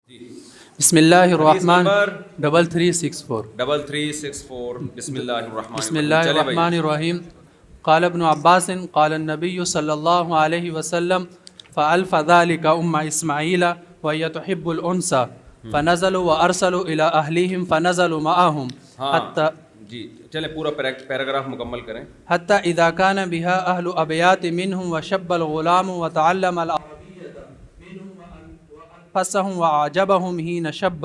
بسم اللہ الرحمن 3364 بسم اللہ بسم اللہ الرحمن الرحیم قال ابن عباس قال النبی صلی اللہ علیہ وسلم فألف ذلك اسماعیل وهي تحب الانثى فنزلوا وارسلوا الى اهلهم فنزلوا معهم جی چلیں پورا پیراگراف مکمل کریں. حتى اذا كان بها اهل ابيات منهم وشب الغلام وتعلم العربية منهم وانفسهم وعجبهم حين شب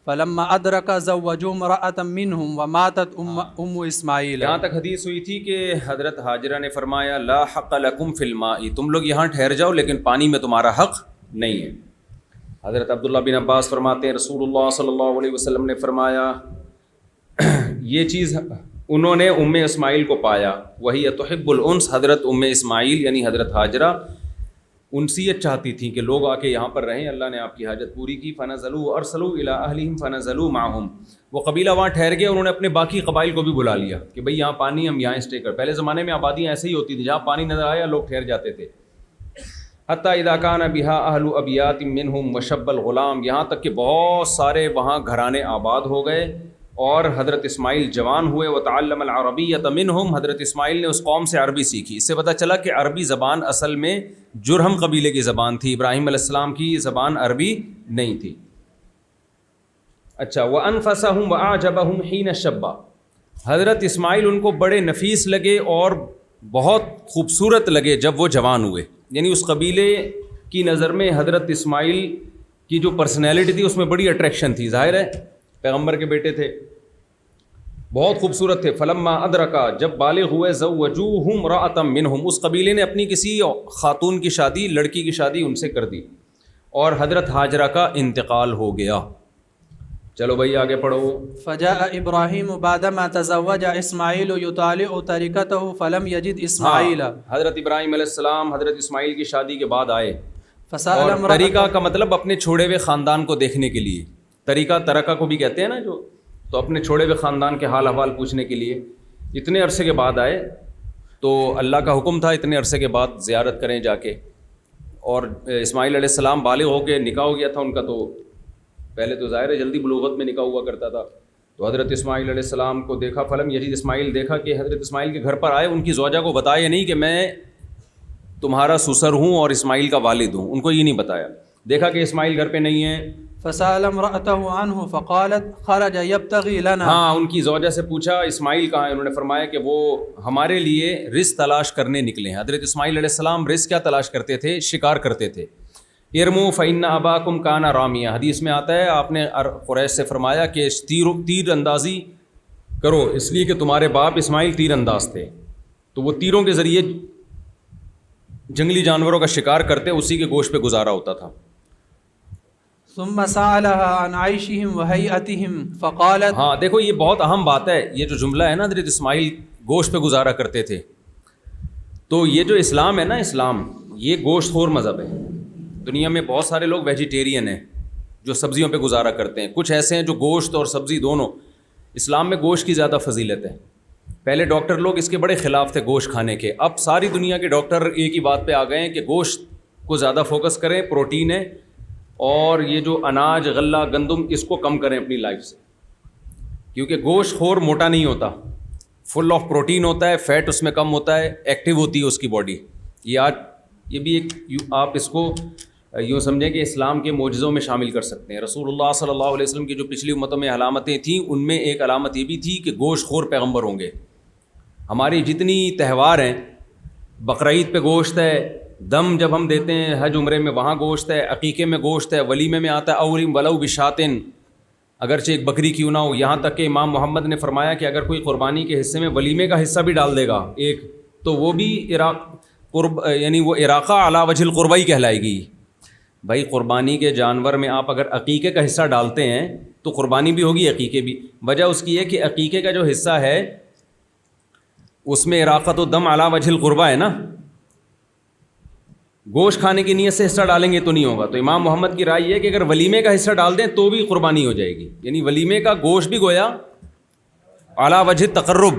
فلما ادرك زوجوا امرأة منهم وماتت ام اسماعیل. یہاں تک حدیث ہوئی تھی کہ حضرت ہاجرہ نے فرمایا لا حق لکم فی الماء، تم لوگ یہاں ٹھہر جاؤ لیکن پانی میں تمہارا حق نہیں ہے. حضرت عبداللہ بن عباس فرماتے ہیں رسول اللہ صلی اللہ علیہ وسلم نے فرمایا یہ چیز انہوں نے ام اسماعیل کو پایا، وہی تحب الانس، حضرت ام اسماعیل یعنی حضرت ہاجرہ انسیت چاہتی تھیں کہ لوگ آ کے یہاں پر رہیں. اللہ نے آپ کی حاجت پوری کی. فنزلوا ارسلوا الی اہلہم فنزلوا معہم، وہ قبیلہ وہاں ٹھہر گئے، انہوں نے اپنے باقی قبائل کو بھی بلا لیا کہ بھئی یہاں پانی، ہم یہاں اسٹے کر. پہلے زمانے میں آبادیاں ایسے ہی ہوتی تھیں، جہاں پانی نظر آیا لوگ ٹھہر جاتے تھے. حتیٰ اذا کان بہا اہل ابیات منہم وشب الغلام، یہاں تک کہ بہت سارے وہاں گھرانے آباد ہو گئے اور حضرت اسماعیل جوان ہوئے. وتعلم العربیۃ منہم، حضرت اسماعیل نے اس قوم سے عربی سیکھی. اس سے پتہ چلا کہ عربی زبان اصل میں جرہم قبیلے کی زبان تھی، ابراہیم علیہ السلام کی زبان عربی نہیں تھی. اچھا وانفسہم واعجبہم حین شب، حضرت اسماعیل ان کو بڑے نفیس لگے اور بہت خوبصورت لگے جب وہ جوان ہوئے. یعنی اس قبیلے کی نظر میں حضرت اسماعیل کی جو پرسنالٹی تھی اس میں بڑی اٹریکشن تھی. ظاہر ہے پیغمبر کے بیٹے تھے، بہت خوبصورت تھے. فلما ادرکا، جب بالغ ہوئے، زوجوہم امرأۃ منہم، اس قبیلے نے اپنی کسی خاتون کی شادی، لڑکی کی شادی ان سے کر دی اور حضرت ہاجرہ کا انتقال ہو گیا. چلو بھائی آگے پڑھو. فجاء ابراہیم بعدما تزوج اسماعیل یطالع ترکته فلم یجد اسماعیل. حضرت ابراہیم علیہ السلام حضرت اسماعیل کی شادی کے بعد آئے فسأل اور امرأة، طریقہ کا مطلب اپنے چھوڑے ہوئے خاندان کو دیکھنے کے لیے، طریقہ ترکہ کو بھی کہتے ہیں نا جو، تو اپنے چھوڑے ہوئے خاندان کے حال احوال پوچھنے کے لیے اتنے عرصے کے بعد آئے. تو اللہ کا حکم تھا اتنے عرصے کے بعد زیارت کریں جا کے. اور اسماعیل علیہ السلام بالغ ہو کے نکاح ہو گیا تھا ان کا، تو پہلے تو ظاہر ہے جلدی بلوغت میں نکاح ہوا کرتا تھا. تو حضرت اسماعیل علیہ السلام کو دیکھا، فلم یجد اسماعیل، دیکھا کہ حضرت اسماعیل کے گھر پر آئے، ان کی زوجہ کو بتایا نہیں کہ میں تمہارا سسر ہوں اور اسماعیل کا والد ہوں، ان کو یہ نہیں بتایا. دیکھا کہ اسماعیل گھر پہ نہیں ہے. فسأل امرأته عنه فقالت خرج يبتغي لنا. ہاں ان کی زوجہ سے پوچھا اسماعیل کہاں ہے، انہوں نے فرمایا کہ وہ ہمارے لیے رزق تلاش کرنے نکلے ہیں. حضرت اسماعیل علیہ السلام رزق کیا تلاش کرتے تھے؟ شکار کرتے تھے. ارمو فإن اباکم کان رامیہ، حدیث میں آتا ہے آپ نے قریش سے فرمایا کہ تیر اندازی کرو، اس لیے کہ تمہارے باپ اسماعیل تیر انداز تھے. تو وہ تیروں کے ذریعے جنگلی جانوروں کا شکار کرتے، اسی کے گوشت پہ گزارا ہوتا تھا. ثم سألها عن عيشهم وهيئتهم فقالت، ہاں دیکھو یہ بہت اہم بات ہے، یہ جو جملہ ہے نا حضرت اسماعیل گوشت پہ گزارا کرتے تھے، تو یہ جو اسلام ہے نا، اسلام یہ گوشت خور مذہب ہے. دنیا میں بہت سارے لوگ ویجیٹیرین ہیں جو سبزیوں پہ گزارا کرتے ہیں، کچھ ایسے ہیں جو گوشت اور سبزی دونوں. اسلام میں گوشت کی زیادہ فضیلت ہے. پہلے ڈاکٹر لوگ اس کے بڑے خلاف تھے گوشت کھانے کے، اب ساری دنیا کے ڈاکٹر ایک ہی بات پہ آ گئے ہیں کہ گوشت کو زیادہ فوکس کریں، پروٹین ہے، اور یہ جو اناج، غلہ، گندم اس کو کم کریں اپنی لائف سے، کیونکہ گوشت خور موٹا نہیں ہوتا، فل آف پروٹین ہوتا ہے، فیٹ اس میں کم ہوتا ہے، ایکٹیو ہوتی ہے اس کی باڈی. یہ بھی ایک آپ اس کو یوں سمجھیں کہ اسلام کے معجزوں میں شامل کر سکتے ہیں. رسول اللہ صلی اللہ علیہ وسلم کی جو پچھلی امتوں میں علامتیں تھیں ان میں ایک علامت یہ بھی تھی کہ گوشت خور پیغمبر ہوں گے. ہماری جتنی تہوار ہیں، بقرعید پہ گوشت ہے، دم جب ہم دیتے ہیں حج عمرے میں وہاں گوشت ہے، عقیقے میں گوشت ہے، ولیمے میں آتا ہے اورم ولو بشاتن، اگرچہ ایک بکری کیوں نہ ہو. یہاں تک کہ امام محمد نے فرمایا کہ اگر کوئی قربانی کے حصے میں ولیمے کا حصہ بھی ڈال دے گا ایک، تو وہ بھی یعنی وہ عراقہ علی وجہ القربہ ہی کہلائے گی. بھائی قربانی کے جانور میں آپ اگر عقیقے کا حصہ ڈالتے ہیں تو قربانی بھی ہوگی، عقیقے بھی. وجہ اس کی ہے کہ عقیقے کا جو حصہ ہے اس میں عراقت و دم علی وجہ القربہ ہے نا، گوشت کھانے کی نیت سے حصہ ڈالیں گے تو نہیں ہوگا. تو امام محمد کی رائے یہ ہے کہ اگر ولیمے کا حصہ ڈال دیں تو بھی قربانی ہو جائے گی، یعنی ولیمے کا گوشت بھی گویا علی وجہ تقرب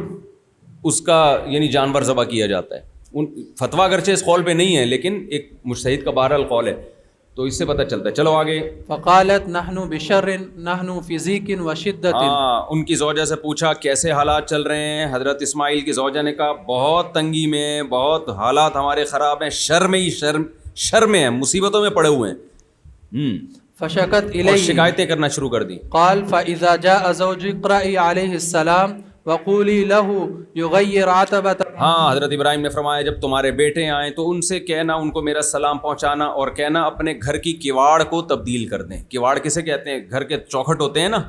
اس کا یعنی جانور ذبح کیا جاتا ہے. فتویٰ اگرچہ اس قول پہ نہیں ہے لیکن ایک مجتہد کا بہرحال قول ہے. تو اس سے پتہ چلتا ہے. چلو آگے. فقالت نحن بشر نحن فی ضیق وشدۃ. ان کی زوجہ سے پوچھا کیسے حالات چل رہے ہیں. حضرت اسماعیل کی زوجہ نے کہا بہت تنگی میں، بہت حالات ہمارے خراب ہیں، شر میں ہیں، مصیبتوں میں پڑے ہوئے ہیں. فشکت اور الیہ شکایتیں کرنا شروع کر دی. قال فاذا جاء زوجی اقرئی علیہ السلام وقولی له یغیر عتبۃ. ہاں، حضرت ابراہیم نے فرمایا جب تمہارے بیٹے آئیں تو ان سے کہنا، ان کو میرا سلام پہنچانا، اور کہنا اپنے گھر کی کواڑ کو تبدیل کر دیں. کواڑ کسے کہتے ہیں؟ گھر کے چوکھٹ ہوتے ہیں نا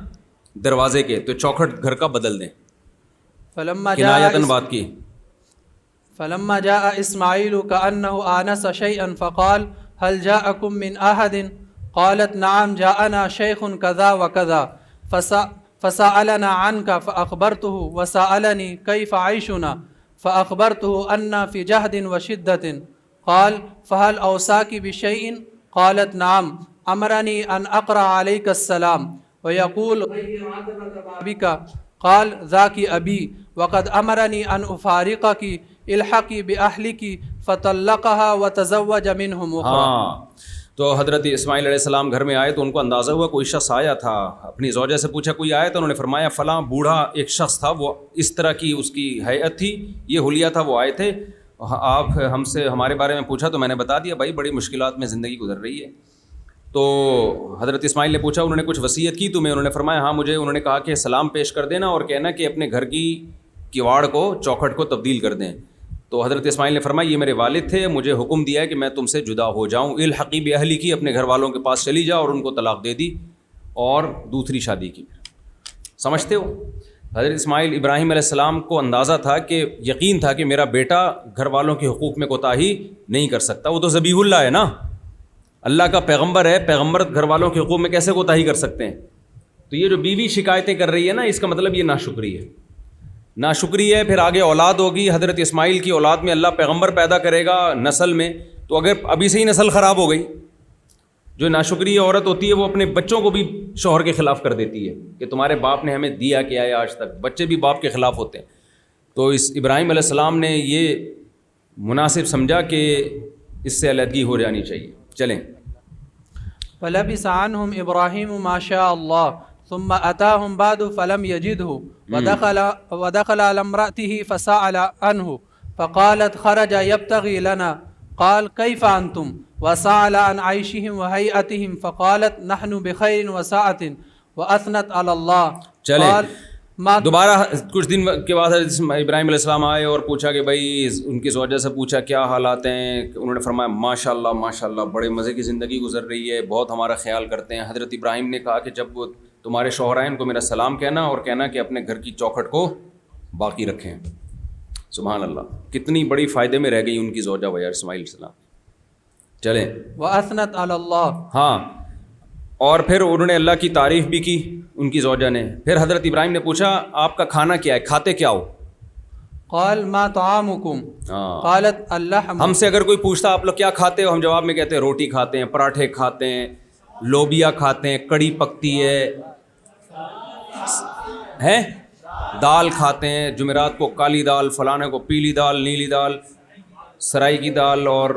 دروازے کے، تو چوکھٹ گھر کا بدل دیں. کنایتاً بات کی. فلما جاء اسماعیل كأنه آنس شيئا فقال هل جاءكم من أحد؟ قالت نعم جاءنا شيخ كذا وكذا فسألنا عنك فأخبرته وسألني كيف عيشنا فأخبرته أن في جهد وشدة. قال فهل أوصاك بشيء؟ قالت نعم أمرني أن أقرأ عليك السلام ويقول غير عتبة بابك. قال ذاك أبي وقد أمرني أن أفارقك الحقي بأهلك فطلقها وتزوج منهم أخرى. ہاں، تو حضرت اسماعیل علیہ السلام گھر میں آئے تو ان کو اندازہ ہوا کوئی شخص آیا تھا. اپنی زوجہ سے پوچھا کوئی آیا تھا؟ انہوں نے فرمایا فلاں بوڑھا ایک شخص تھا، وہ اس طرح کی اس کی ہیئت تھی، یہ حلیہ تھا، وہ آئے تھے. آپ ہم سے ہمارے بارے میں پوچھا تو میں نے بتا دیا بھائی بڑی مشکلات میں زندگی گزر رہی ہے. تو حضرت اسماعیل نے پوچھا انہوں نے کچھ وصیت کی تمہیں؟ انہوں نے فرمایا ہاں مجھے. انہوں نے کہا کہ سلام پیش کر دینا اور کہنا کہ اپنے گھر کی کواڑ کو، چوکھٹ کو تبدیل کر دیں. تو حضرت اسماعیل نے فرمایا یہ میرے والد تھے، مجھے حکم دیا ہے کہ میں تم سے جدا ہو جاؤں. الحقی باہلی کی، اپنے گھر والوں کے پاس چلی جا، اور ان کو طلاق دے دی اور دوسری شادی کی. سمجھتے ہو؟ حضرت اسماعیل ابراہیم علیہ السلام کو اندازہ تھا کہ یقین تھا کہ میرا بیٹا گھر والوں کے حقوق میں کوتاہی نہیں کر سکتا. وہ تو ذبیح اللہ ہے نا، اللہ کا پیغمبر ہے، پیغمبر گھر والوں کے حقوق میں کیسے کوتاہی کر سکتے ہیں؟ تو یہ جو بیوی شکایتیں کر رہی ہے نا، اس کا مطلب یہ ناشکری ہے. ناشکری ہے. پھر آگے اولاد ہوگی، حضرت اسماعیل کی اولاد میں اللہ پیغمبر پیدا کرے گا نسل میں، تو اگر ابھی سے ہی نسل خراب ہو گئی، جو ناشکری عورت ہوتی ہے وہ اپنے بچوں کو بھی شوہر کے خلاف کر دیتی ہے کہ تمہارے باپ نے ہمیں دیا کیا ہے آج تک. بچے بھی باپ کے خلاف ہوتے ہیں. تو اس ابراہیم علیہ السلام نے یہ مناسب سمجھا کہ اس سے علیحدگی ہو جانی چاہیے. چلیں. فلبث عنهم إبراهيم ما شاء الله ثم أتاهم بعد فلم يجده ودخل على امرأته فسأل عنه فقالت خرج يبتغي لنا. قال كيف أنتم؟ وسأل عن عيشهم وهيئتهم فقالت نحن بخير وسعة وأثنت على الله. چلیں دوبارہ کچھ دن کے بعد ابراہیم علیہ السلام آئے اور پوچھا کہ بھائی ان کی زوجہ سے پوچھا کیا حالات ہیں. انہوں نے فرمایا ماشاء اللہ بڑے مزے کی زندگی گزر رہی ہے، بہت ہمارا خیال کرتے ہیں. حضرت ابراہیم نے کہا کہ جب وہ تمہارے شوہر آئیں ان کو میرا سلام کہنا اور کہنا کہ اپنے گھر کی چوکھٹ کو باقی رکھیں. سبحان اللہ، کتنی بڑی فائدے میں رہ گئی ان کی زوجہ ویا اسماعیل علیہ السلام. چلیں. وَأَثْنَتْ عَلَى اللَّهِ. ہاں، اور پھر انہوں نے اللہ کی تعریف بھی کی ان کی زوجہ نے. پھر حضرت ابراہیم نے پوچھا آپ کا کھانا کیا ہے، کھاتے کیا ہو؟ قال ما طعامكم. قالت اللحم. ہم سے اگر کوئی پوچھتا آپ لوگ کیا کھاتے ہو، ہم جواب میں کہتے ہیں روٹی کھاتے ہیں، پراٹھے کھاتے ہیں، لوبیا کھاتے ہیں، کڑی پکتی ہے، دال کھاتے ہیں، جمعرات کو کالی دال، فلانے کو پیلی دال، نیلی دال، سرائی کی دال اور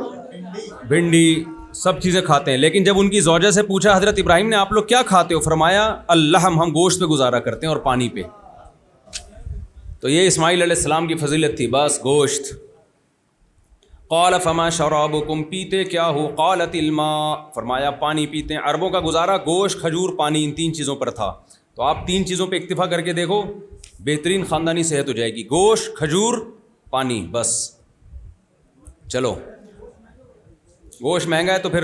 بھنڈی، سب چیزیں کھاتے ہیں. لیکن جب ان کی زوجہ سے پوچھا حضرت ابراہیم نے آپ لوگ کیا کھاتے ہو، فرمایا اللحم، ہم گوشت پہ گزارا کرتے ہیں اور پانی پہ. تو یہ اسماعیل علیہ السلام کی فضیلت تھی، بس گوشت. قال فما شرابکم، پیتے کیا ہو؟ قالت الماء، فرمایا پانی پیتے ہیں. عربوں کا گزارا گوشت، کھجور، پانی، ان تین چیزوں پر تھا. تو آپ تین چیزوں پہ اکتفا کر کے دیکھو، بہترین خاندانی صحت ہو جائے گی. گوشت، کھجور، پانی، بس. چلو گوشت مہنگا ہے تو پھر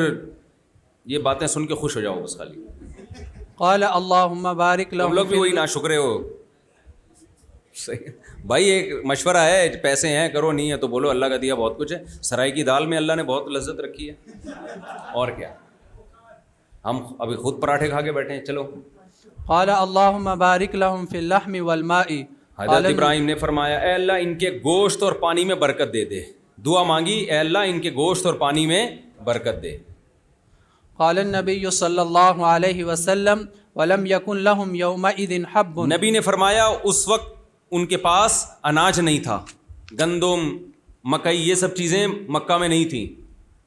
یہ باتیں سن کے خوش ہو جاؤ بس خالی. قال اللہم بارک لہم. تم لوگ بھی وہی ناشکرے ہو. صحیح بھائی، ایک مشورہ ہے، پیسے ہیں کرو، نہیں ہے تو بولو اللہ کا دیا بہت کچھ ہے. سرائی کی دال میں اللہ نے بہت لذت رکھی ہے، اور کیا. ہم ابھی خود پراٹھے کھا کے بیٹھے ہیں. چلو. قال اللہم بارک لہم فی اللحم والماء. حضرت ابراہیم نے فرمایا اے اللہ ان کے گوشت اور پانی میں برکت دے دے. دعا مانگی، اے اللہ ان کے گوشت اور پانی میں برکت دے. قال النبی صلی اللہ علیہ وسلم ولم یکن لہم یومئذ حب. نبی نے فرمایا اس وقت ان کے پاس اناج نہیں تھا، گندم، مکئی، یہ سب چیزیں مکہ میں نہیں تھیں،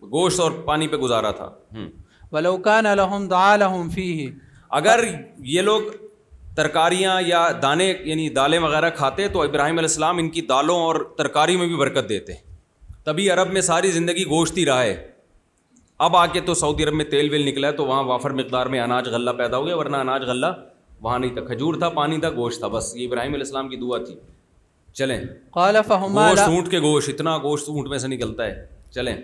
گوشت اور پانی پہ گزارا تھا. ولو كان لهم دعا لهم فيه. اگر یہ لوگ ترکاریاں یا دانے یعنی دالیں وغیرہ کھاتے تو ابراہیم علیہ السلام ان کی دالوں اور ترکاری میں بھی برکت دیتے. تبھی عرب میں ساری زندگی گوشت ہی رہا ہے. اب آ کے تو سعودی عرب میں تیل ویل نکلا ہے تو وہاں وافر مقدار میں اناج غلہ پیدا ہو گیا, ورنہ اناج غلہ وہاں نہیں تھا. کھجور تھا, پانی تھا, گوشت تھا, بس یہ ابراہیم علیہ السلام کی دعا تھی. چلیں, قال فهما گوشت اونٹ کے گوشت, اتنا گوشت اونٹ میں سے نکلتا ہے. چلیں,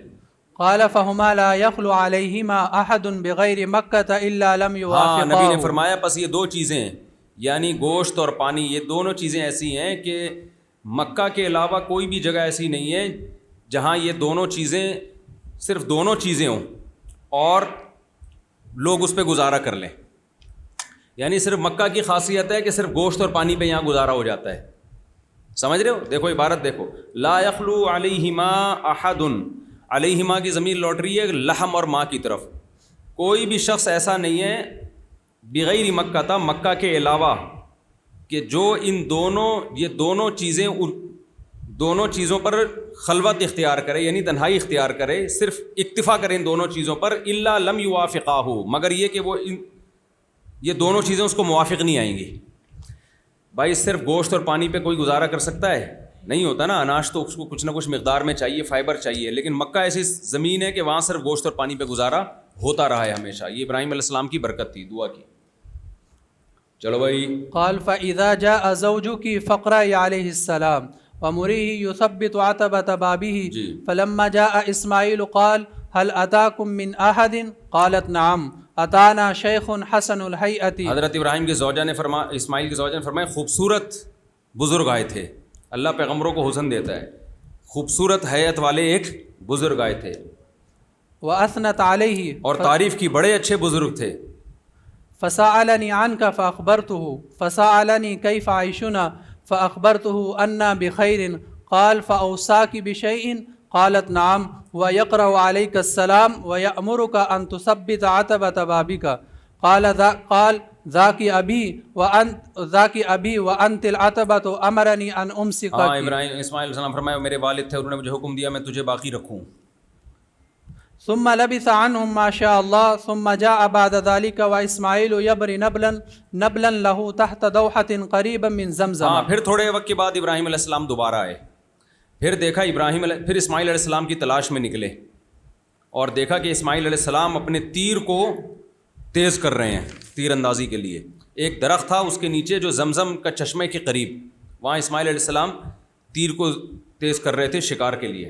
قال فهما لا يخلو عليهما احد بغير مكة الا لم ہاں نبی نے يوافقه. فرمایا بس یہ دو چیزیں ہیں, یعنی گوشت اور پانی, یہ دونوں چیزیں ایسی ہیں کہ مکہ کے علاوہ کوئی بھی جگہ ایسی نہیں ہے جہاں یہ دونوں چیزیں, صرف دونوں چیزیں ہوں اور لوگ اس پہ گزارا کر لیں. یعنی صرف مکہ کی خاصیت ہے کہ صرف گوشت اور پانی پہ یہاں گزارا ہو جاتا ہے. سمجھ رہے ہو؟ دیکھو عبارت دیکھو, لا یخلو علیہما احد, علیہما کی ضمیر لوٹ رہی ہے لحم اور ماں کی طرف. کوئی بھی شخص ایسا نہیں ہے بغیر مکہ تھا, مکہ کے علاوہ, کہ جو ان دونوں, یہ دونوں چیزیں, دونوں چیزوں پر خلوت اختیار کرے, یعنی تنہائی اختیار کرے, صرف اکتفا کرے ان دونوں چیزوں پر. الا لم یوافقاہ, مگر یہ کہ وہ یہ دونوں چیزیں اس کو موافق نہیں آئیں گی. بھائی صرف گوشت اور پانی پہ کوئی گزارا کر سکتا ہے؟ نہیں ہوتا نا. اناج تو اس کو کچھ نہ کچھ مقدار میں چاہیے, فائبر چاہیے. لیکن مکہ ایسی زمین ہے کہ وہاں صرف گوشت اور پانی پہ گزارا ہوتا رہا ہے ہمیشہ. یہ ابراہیم علیہ السلام کی برکت تھی, دعا کی. چلو بھائی. قال فاذا جاء زوجك فاقرئي عليه السلام ومريه يثبت عتبة بابه. فلما جاء اسماعيل قال هل اتاكم من احد؟ قالت نعم اتانا شيخ حسن الهيئة. حضرت ابراہیم کی زوجہ نے فرمایا, اسماعیل کی زوجہ نے فرمایا خوبصورت بزرگ آئے تھے. اللہ پیغمبروں کو حسن دیتا ہے. خوبصورت حیت والے ایک بزرگ آئے تھے, واثنت عليه, اور تعریف کی, بڑے اچھے بزرگ تھے. فسألني عنك فأخبرته, فسألني كيف عيشنا فأخبرته أننا بخير. قال فأوصاك بشيء؟ قالت نعم ويقرأ عليك السلام ويأمرك أن تثبت عتبة بابك. قال ذاك أبي وأنت العتبة أمرني أن أمسكك. ابراہیم اسماعیل علیہ السلام فرمایا میرے والد تھے, انہوں نے مجھے حکم دیا میں تجھے باقی رکھوں. ثم لبث عنهم ما شاء الله ثم جاء بعد ذلك وإسماعيل يبري نبلا له تحت دوحة قريبا من زمزم. ہاں, پھر تھوڑے وقت کے بعد ابراہیم علیہ السلام دوبارہ آئے. پھر دیکھا پھر اسماعیل علیہ السلام کی تلاش میں نکلے اور دیکھا کہ اسماعیل علیہ السلام اپنے تیر کو تیز کر رہے ہیں تیر اندازی کے لیے. ایک درخت تھا اس کے نیچے جو زمزم کا چشمے کے قریب, وہاں اسماعیل علیہ السلام تیر کو تیز کر رہے تھے شکار کے لیے.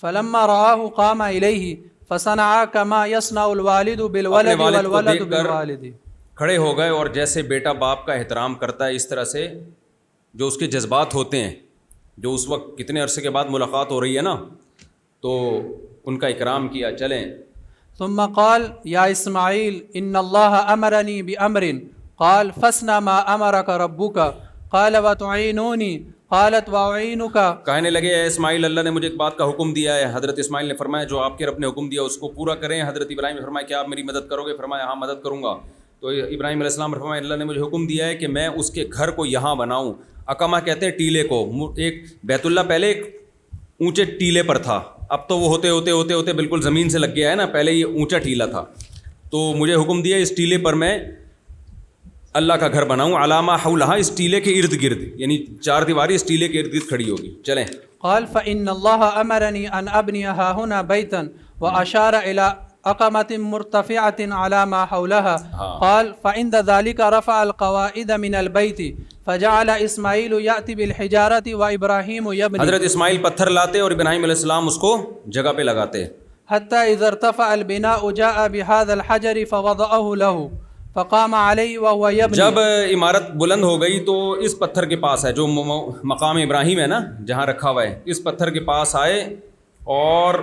فلما رآه قام إليه فصنع كما يصنع الوالد بالولد والولد بالوالد. کھڑے ہو گئے اور جیسے بیٹا باپ کا احترام کرتا ہے اس طرح سے جو اس کے جذبات ہوتے ہیں, جو اس وقت کتنے عرصے کے بعد ملاقات ہو رہی ہے نا, تو ان کا اکرام کیا. چلیں. ثم قال يا إسماعيل إن الله أمرني بأمر. قال فاصنع ما أمرك ربك. قال وتعينوني. قالت وأعينك. کہنے لگے اے اسماعیل اللہ نے مجھے ایک بات کا حکم دیا ہے. حضرت اسماعیل نے فرمایا جو آپ کے رب نے حکم دیا اس کو پورا کریں. حضرت ابراہیم نے فرمایا کیا آپ میری مدد کرو گے؟ فرمایا ہاں مدد کروں گا. تو ابراہیم علیہ السلام نے فرمایا اللہ نے مجھے حکم دیا ہے کہ میں اس کے گھر کو یہاں بناؤں. اقامہ کہتے ہیں ٹیلے کو. ایک بیت اللہ پہلے ایک اونچے ٹیلے پر تھا, اب تو وہ ہوتے ہوتے بالکل زمین سے لگ گیا ہے نا, پہلے یہ اونچا ٹیلا تھا. تو مجھے حکم دیا اس ٹیلے پر میں اللہ کا گھر بناؤں. علامہ حولہا, اس ٹیلے کے ارد گرد, یعنی چار دیواری اس ٹیلے کے ارد گرد کھڑی ہوگی. چلیں. قال فإن الله أمرني أن أبني ها هنا بيتا وأشار إلى أقمة مرتفعة على ما حولها. قال فعند ذلك رفع القواعد من البيت فجعل إسماعيل يأتي بالحجارة وإبراهيم يبني. حضرت اسماعیل پتھر لاتے اور ابراہیم علیہ السلام اس کو جگہ پہ لگاتے. حتى إذا ارتفع البناء جاء بهذا الحجر فوضعه له فقام عليه وهو يبني. جب عمارت بلند ہو گئی تو اس پتھر کے پاس ہے جو مقام ابراہیم ہے نا جہاں رکھا ہوا ہے, اس پتھر کے پاس آئے اور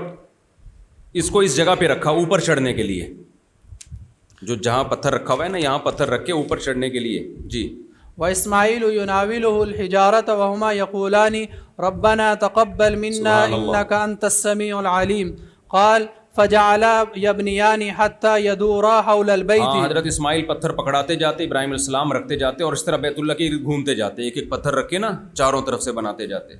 اس کو اس جگہ پہ رکھا اوپر چڑھنے کے لیے. جو جہاں پتھر رکھا ہوا ہے نا یہاں پتھر رکھ کے اوپر چڑھنے کے لیے. جی. وإسماعيل يناوله الحجارة وهما يقولان ربنا تقبل منا إنك أنت السميع العليم. قال فجعلا يبنيان حتى يدورا حول البيت. حضرت اسماعیل پتھر پکڑاتے جاتے, ابراہیم علیہ السلام رکھتے جاتے اور اس طرح بیت اللہ کے ارد گھومتے جاتے, ایک ایک پتھر رکھ کے نا چاروں طرف سے بناتے جاتے.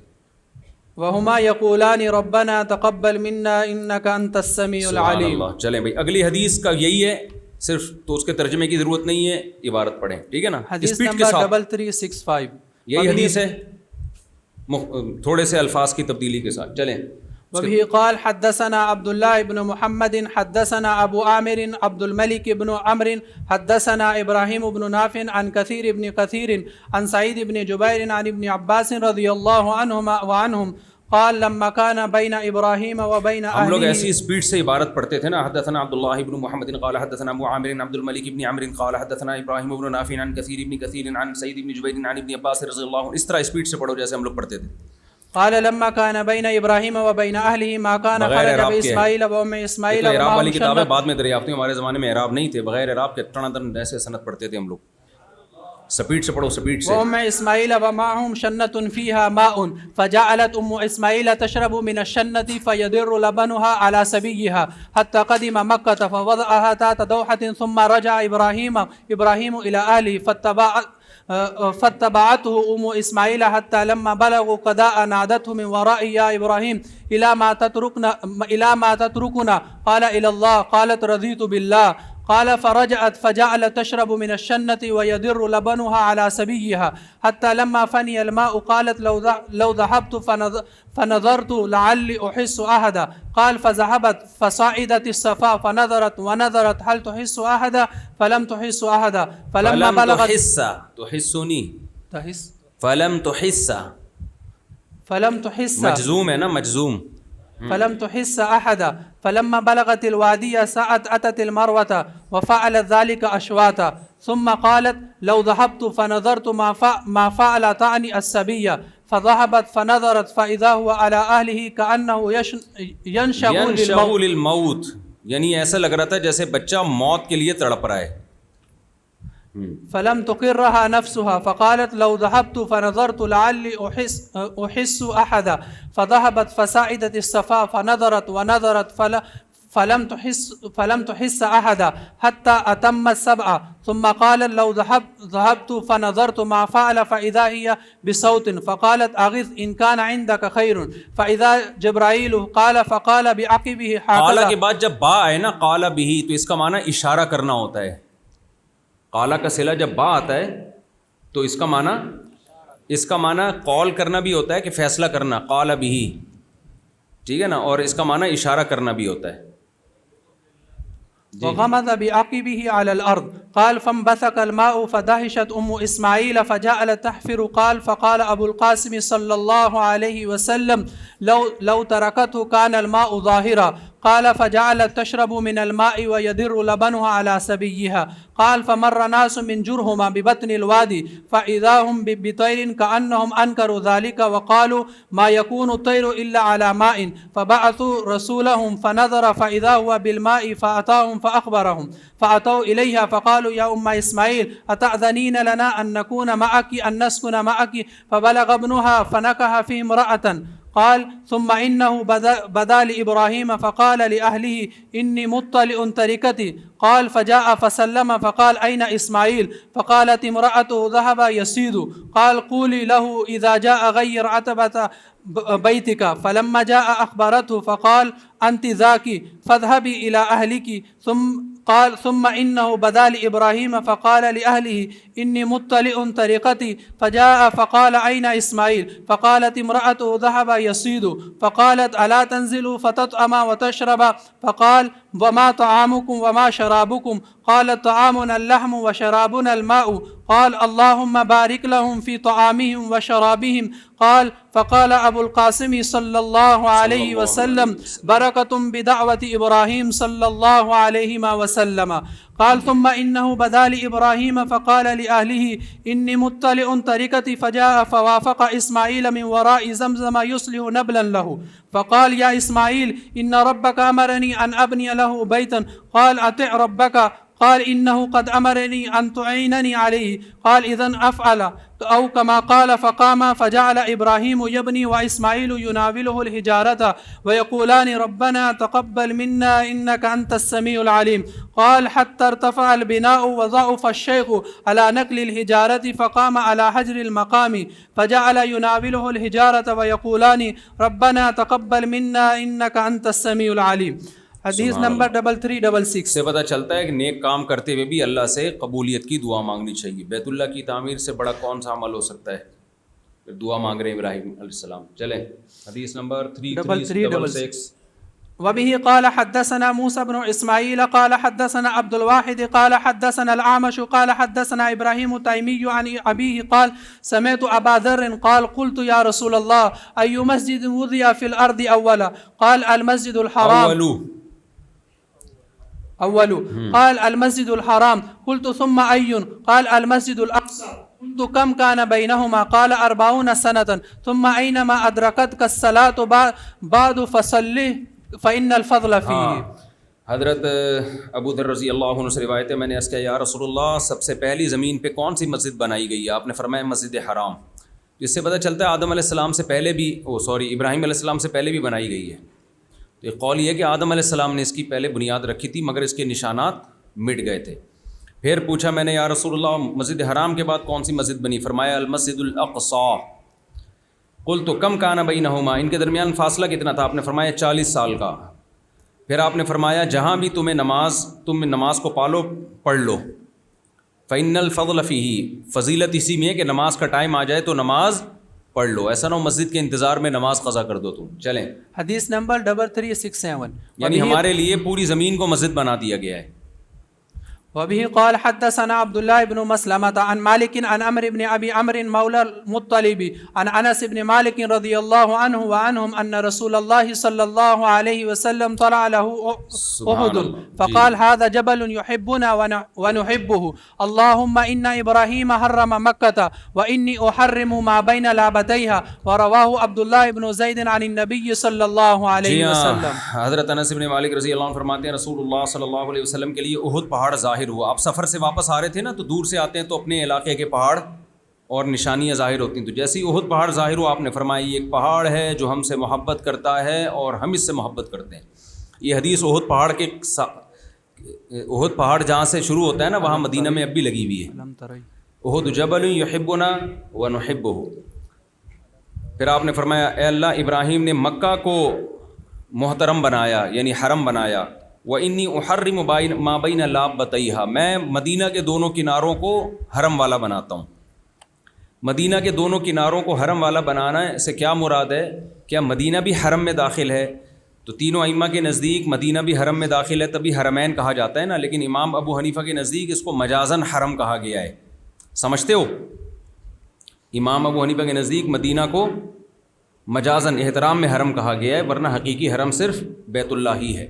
وهما يقولان ربنا تقبل منا إنك أنت السميع سبحان العليم. اللہ. چلیں بھائی اگلی حدیث کا یہی ہے, صرف تو اس کے ترجمے کی ضرورت نہیں ہے, عبارت پڑھیں, ٹھیک ہے نا, حدیث اسپیڈ کے نمبر ساتھ. 3365. یہی حدیث ہے تھوڑے سے الفاظ کی تبدیلی کے ساتھ. چلیں. وبه قال حدثنا عبد الله بن محمد حدثنا أبو عامر عبد الملك بن عمرو حدثنا إبراهيم بن نافع عن كثير بن كثير عن سعيد بن جبير عن ابن عباس رضي الله عنهما وعنهم قال لما كان بين إبراهيم وبين ہم لوگ أهله. ایسی اسپیڈ سے عبارت پڑھتے تھے نا. حدثنا عبد الله بن محمد قال حدثنا ابو عامر عبد الملك بن عمرو قال حدثنا ابراهيم بن نافع عن كثير بن كثير عن سعيد بن جبير عن ابن عباس رضی اللہ عنہ. اس طرح اسپیڈ سے پڑھو جیسے ہم لوگ پڑھتے تھے. قال لما كان بين إبراهيم وبين أهله ما كان خرج بإسماعيل وأم إسماعيل. اعراب والی کتابیں بعد میں دریافت ہوئی, ہمارے زمانے میں اعراب نہیں تھے, بغیر اعراب کے ٹنادن ایسے سند پڑھتے تھے ہم لوگ. سپیڈ سے پڑھو, سپیڈ سے. وأم إسماعيل ومعهم شنة فيها ماء فجعلت أم إسماعيل تشرب من الشنة فيدر لبنها على سبيها حتى قدم مكة فوضعها تحت دوحة ثم رجع إبراهيم إلى أهله فاتبعته أم إسماعيل حتى لما بلغوا قضاء نادته من ورائي يا إبراهيم إلى ما تتركنا قال إلى الله. قالت رضيت بالله. قال فرجعت فجعلت تشرب من الشنة ويدر لبنها على سبيها حتى لما فني الماء قالت لو ذهبت فنظرت لعلي أحس أحدا. قال فذهبت فصعدت الصفا فنظرت ونظرت هل تحس أحدا فلم تحس أحدا. فلما بلغت تحسني تحس فلم تحس مجزوم ہے نا, مجزوم. فلم تحس أحدا. فلما بلغت الوادي سعت أتت المروة وفعلت ذلك أشواتا. ثم قالت لو ذهبت فنظرت ما فعل تعني السبية. فذهبت فنظرت فإذا هو على أهله كأنه ينشغل للموت, یعنی ایسا لگ رہا تھا جیسے بچہ موت کے لیے تڑپ رہا ہے. فلم تقرها نفسها فقالت لو ذهبت فنظرت لعلي أحس أحدا. فذهبت فصعدت الصفا فنظرت ونظرت فلم تحس أحدا حتى أتم السبع. ثم قال لو ذهبت فنظرت ما فعل فإذا هي بصوت فقالت أغث إن كان عندك خير. فإذا جبرائيل قال فقال بعقبه قال هكذا. کے بعد جب با ہے نا قال به تو اس کا معنی اشارہ کرنا ہوتا ہے. قال کا صلہ جب با آتا ہے تو اس کا معنی قول کرنا بھی ہوتا ہے کہ فیصلہ کرنا, قال به, ٹھیک ہے نا, اور اس کا معنی اشارہ کرنا بھی ہوتا ہے. وغمض بعقبه على الأرض. قال فانبثق الماء فدهشت أم إسماعيل فجعلت تحفر. قال فقال أبو القاسم صلى الله عليه وسلم لو تركته كان الماء ظاهرا. قال فجعلت تشرب من الماء ويدر لبنها على سبيها. قال فمر ناس من جرهما ببطن الوادي فإذا هم بطير كأنهم أنكروا ذلك وقالوا ما يكون الطير إلا على ماء. فبعثوا رسولهم فنظر فإذا هو بالماء فأتاهم فأخبرهم فأتوا إليها فقالوا يا أم إسماعيل أتأذنين لنا أن نكون معك أن نسكن معك. فبلغ ابنها فنكح فيه امرأة. قال ثم إنه بدا لإبراهيم فقال لأهله إني مطلع تركتي. قال فجاء فسلم فقال أين إسماعيل. فقالت امرأته ذهب يصيد. قال قولي له إذا جاء غير عتبة بيتك. فلما جاء أخبرته فقال أنت ذاك فاذهبي إلى أهلك. ثم إنه بدا لإبراهيم فقال لأهله إني مطلع طريقتي. فجاء فقال أين إسماعيل. فقالت امرأته ذهب يصيد. فقالت ألا تنزلوا فتطعم وتشرب. فقال وما طعامكم وما شرابكم. قال طعامنا اللحم وشرابنا الماء. قال اللهم بارك لهم في طعامهم وشرابهم. قال فقال أبو القاسم صلى الله عليه وسلم بركة بدعوة إبراهيم صلى الله عليه وسلم. قال ثم إنه بدا لإبراهيم فقال لأهله إني مطلع تركتي. فجاء فوافق إسماعيل من وراء زمزم يصلح نبلا له. فقال يا إسماعيل إن ربك أمرني أن أبني له بيتا. قال أطع ربك. قال إنه قد أمرني أن تعينني عليه قال إذن أفعل أو كما قال فقام فجعل إبراهيم يبني وإسماعيل يناوله الحجارة ويقولان ربنا تقبل منا إنك أنت السميع العليم قال حتى ارتفع البناء وضعف الشيخ على نقل الحجارة فقام على حجر المقام فجعل يناوله الحجارة ويقولان ربنا تقبل منا إنك أنت السميع العليم. حدیث نمبر 3366 سے پتہ چلتا ہے کہ نیک کام کرتے ہوئے بھی اللہ سے قبولیت کی دعا مانگنی چاہیے. بیت اللہ کی تعمیر سے بڑا کون سا عمل ہو سکتا ہے؟ پھر دعا مانگ رہے ہیں ابراہیم علیہ السلام. چلیں حدیث نمبر 3366. وبه قال حدثنا موسى بن إسماعيل قال حدثنا عبد الواحد قال حدثنا الأعمش قال حدثنا إبراهيم التيمي عن أبيه قال سمعت أبا ذر قال قلت يا رسول الله أي مسجد وضع في الأرض أولا قال المسجد الحرام أول قال المسجد الحرام قلت ثم أي قال المسجد الأقصى قلت كم كان بينهما قال 40 سنة ثم أينما أدركتك الصلاة بعد فصلي فإن الفضل فيه. حضرت ابو ذر رضی اللہ عنہ سے روایت ہے میں نے عرض کیا یا رسول اللہ سب سے پہلی زمین پہ کون سی مسجد بنائی گئی ہے؟ آپ نے فرمایا مسجد حرام. جس سے پتہ چلتا ہے آدم علیہ السلام سے پہلے بھی ابراہیم علیہ السلام سے پہلے بھی بنائی گئی ہے. تو ایک قول یہ ہے کہ آدم علیہ السلام نے اس کی پہلے بنیاد رکھی تھی مگر اس کے نشانات مٹ گئے تھے. پھر پوچھا میں نے یا رسول اللہ مسجد حرام کے بعد کون سی مسجد بنی؟ فرمایا المسجد الاقصی. قلت کم کان بینہما ان کے درمیان فاصلہ کتنا تھا؟ آپ نے فرمایا 40 سال کا. پھر آپ نے فرمایا جہاں بھی تم نماز کو پالو پڑھ لو. فإن الفضل فیہ فضیلت اسی میں ہے کہ نماز کا ٹائم آ جائے تو نماز پڑھ لو. ایسا نہ ہو مسجد کے انتظار میں نماز قضا کر دو تم. چلیں حدیث نمبر 3367 یعنی ہمارے لیے پوری زمین کو مسجد بنا دیا گیا ہے. وبه قال حدثنا عبد الله بن مسلمة عن مالك عن عمرو بن أبي عمرو مولى المطلب عن أنس بن مالك رضي الله عنه وعنهم أن رسول الله صلى الله عليه وسلم طلع له أحد فقال هذا جبل يحبنا ونحبه اللهم إن إبراهيم حرم مكة وإني أحرم ما بين لابتيها. ورواه عبد الله بن زيد عن النبي صلى الله عليه وسلم. حضرت انس بن مالک رضی اللہ عنہ فرماتے ہیں رسول اللہ صلی اللہ علیہ وسلم کے لیے احد پہاڑ ظاہر ہوا. آپ سفر سے واپس آ رہے تھے نا تو دور سے آتے ہیں تو اپنے علاقے کے پہاڑ اور نشانیاں ظاہر ہوتی ہیں. تو جیسے ہی احد پہاڑ ظاہر ہوا آپ نے فرمایا یہ ایک پہاڑ ہے جو ہم سے محبت کرتا ہے اور ہم اس سے محبت کرتے ہیں. یہ حدیث احد پہاڑ جہاں سے شروع ہوتا ہے نا وہاں مدینہ میں اب بھی لگی ہوئی ہے. احد جبل یحبنا ونحبہ. پھر آپ نے فرمایا اے اللہ ابراہیم نے مکہ کو محترم بنایا یعنی حرم بنایا. وإنی احرم ما بین لابتیہا میں مدینہ کے دونوں کناروں کو حرم والا بناتا ہوں. مدینہ کے دونوں کناروں کو حرم والا بنانا سے کیا مراد ہے؟ کیا مدینہ بھی حرم میں داخل ہے؟ تو تینوں ائمہ کے نزدیک مدینہ بھی حرم میں داخل ہے تبھی حرمین کہا جاتا ہے نا. لیکن امام ابو حنیفہ کے نزدیک اس کو مجازن حرم کہا گیا ہے. سمجھتے ہو؟ امام ابو حنیفہ کے نزدیک مدینہ کو مجازن احترام میں حرم کہا گیا ہے ورنہ حقیقی حرم صرف بیت اللہ ہی ہے.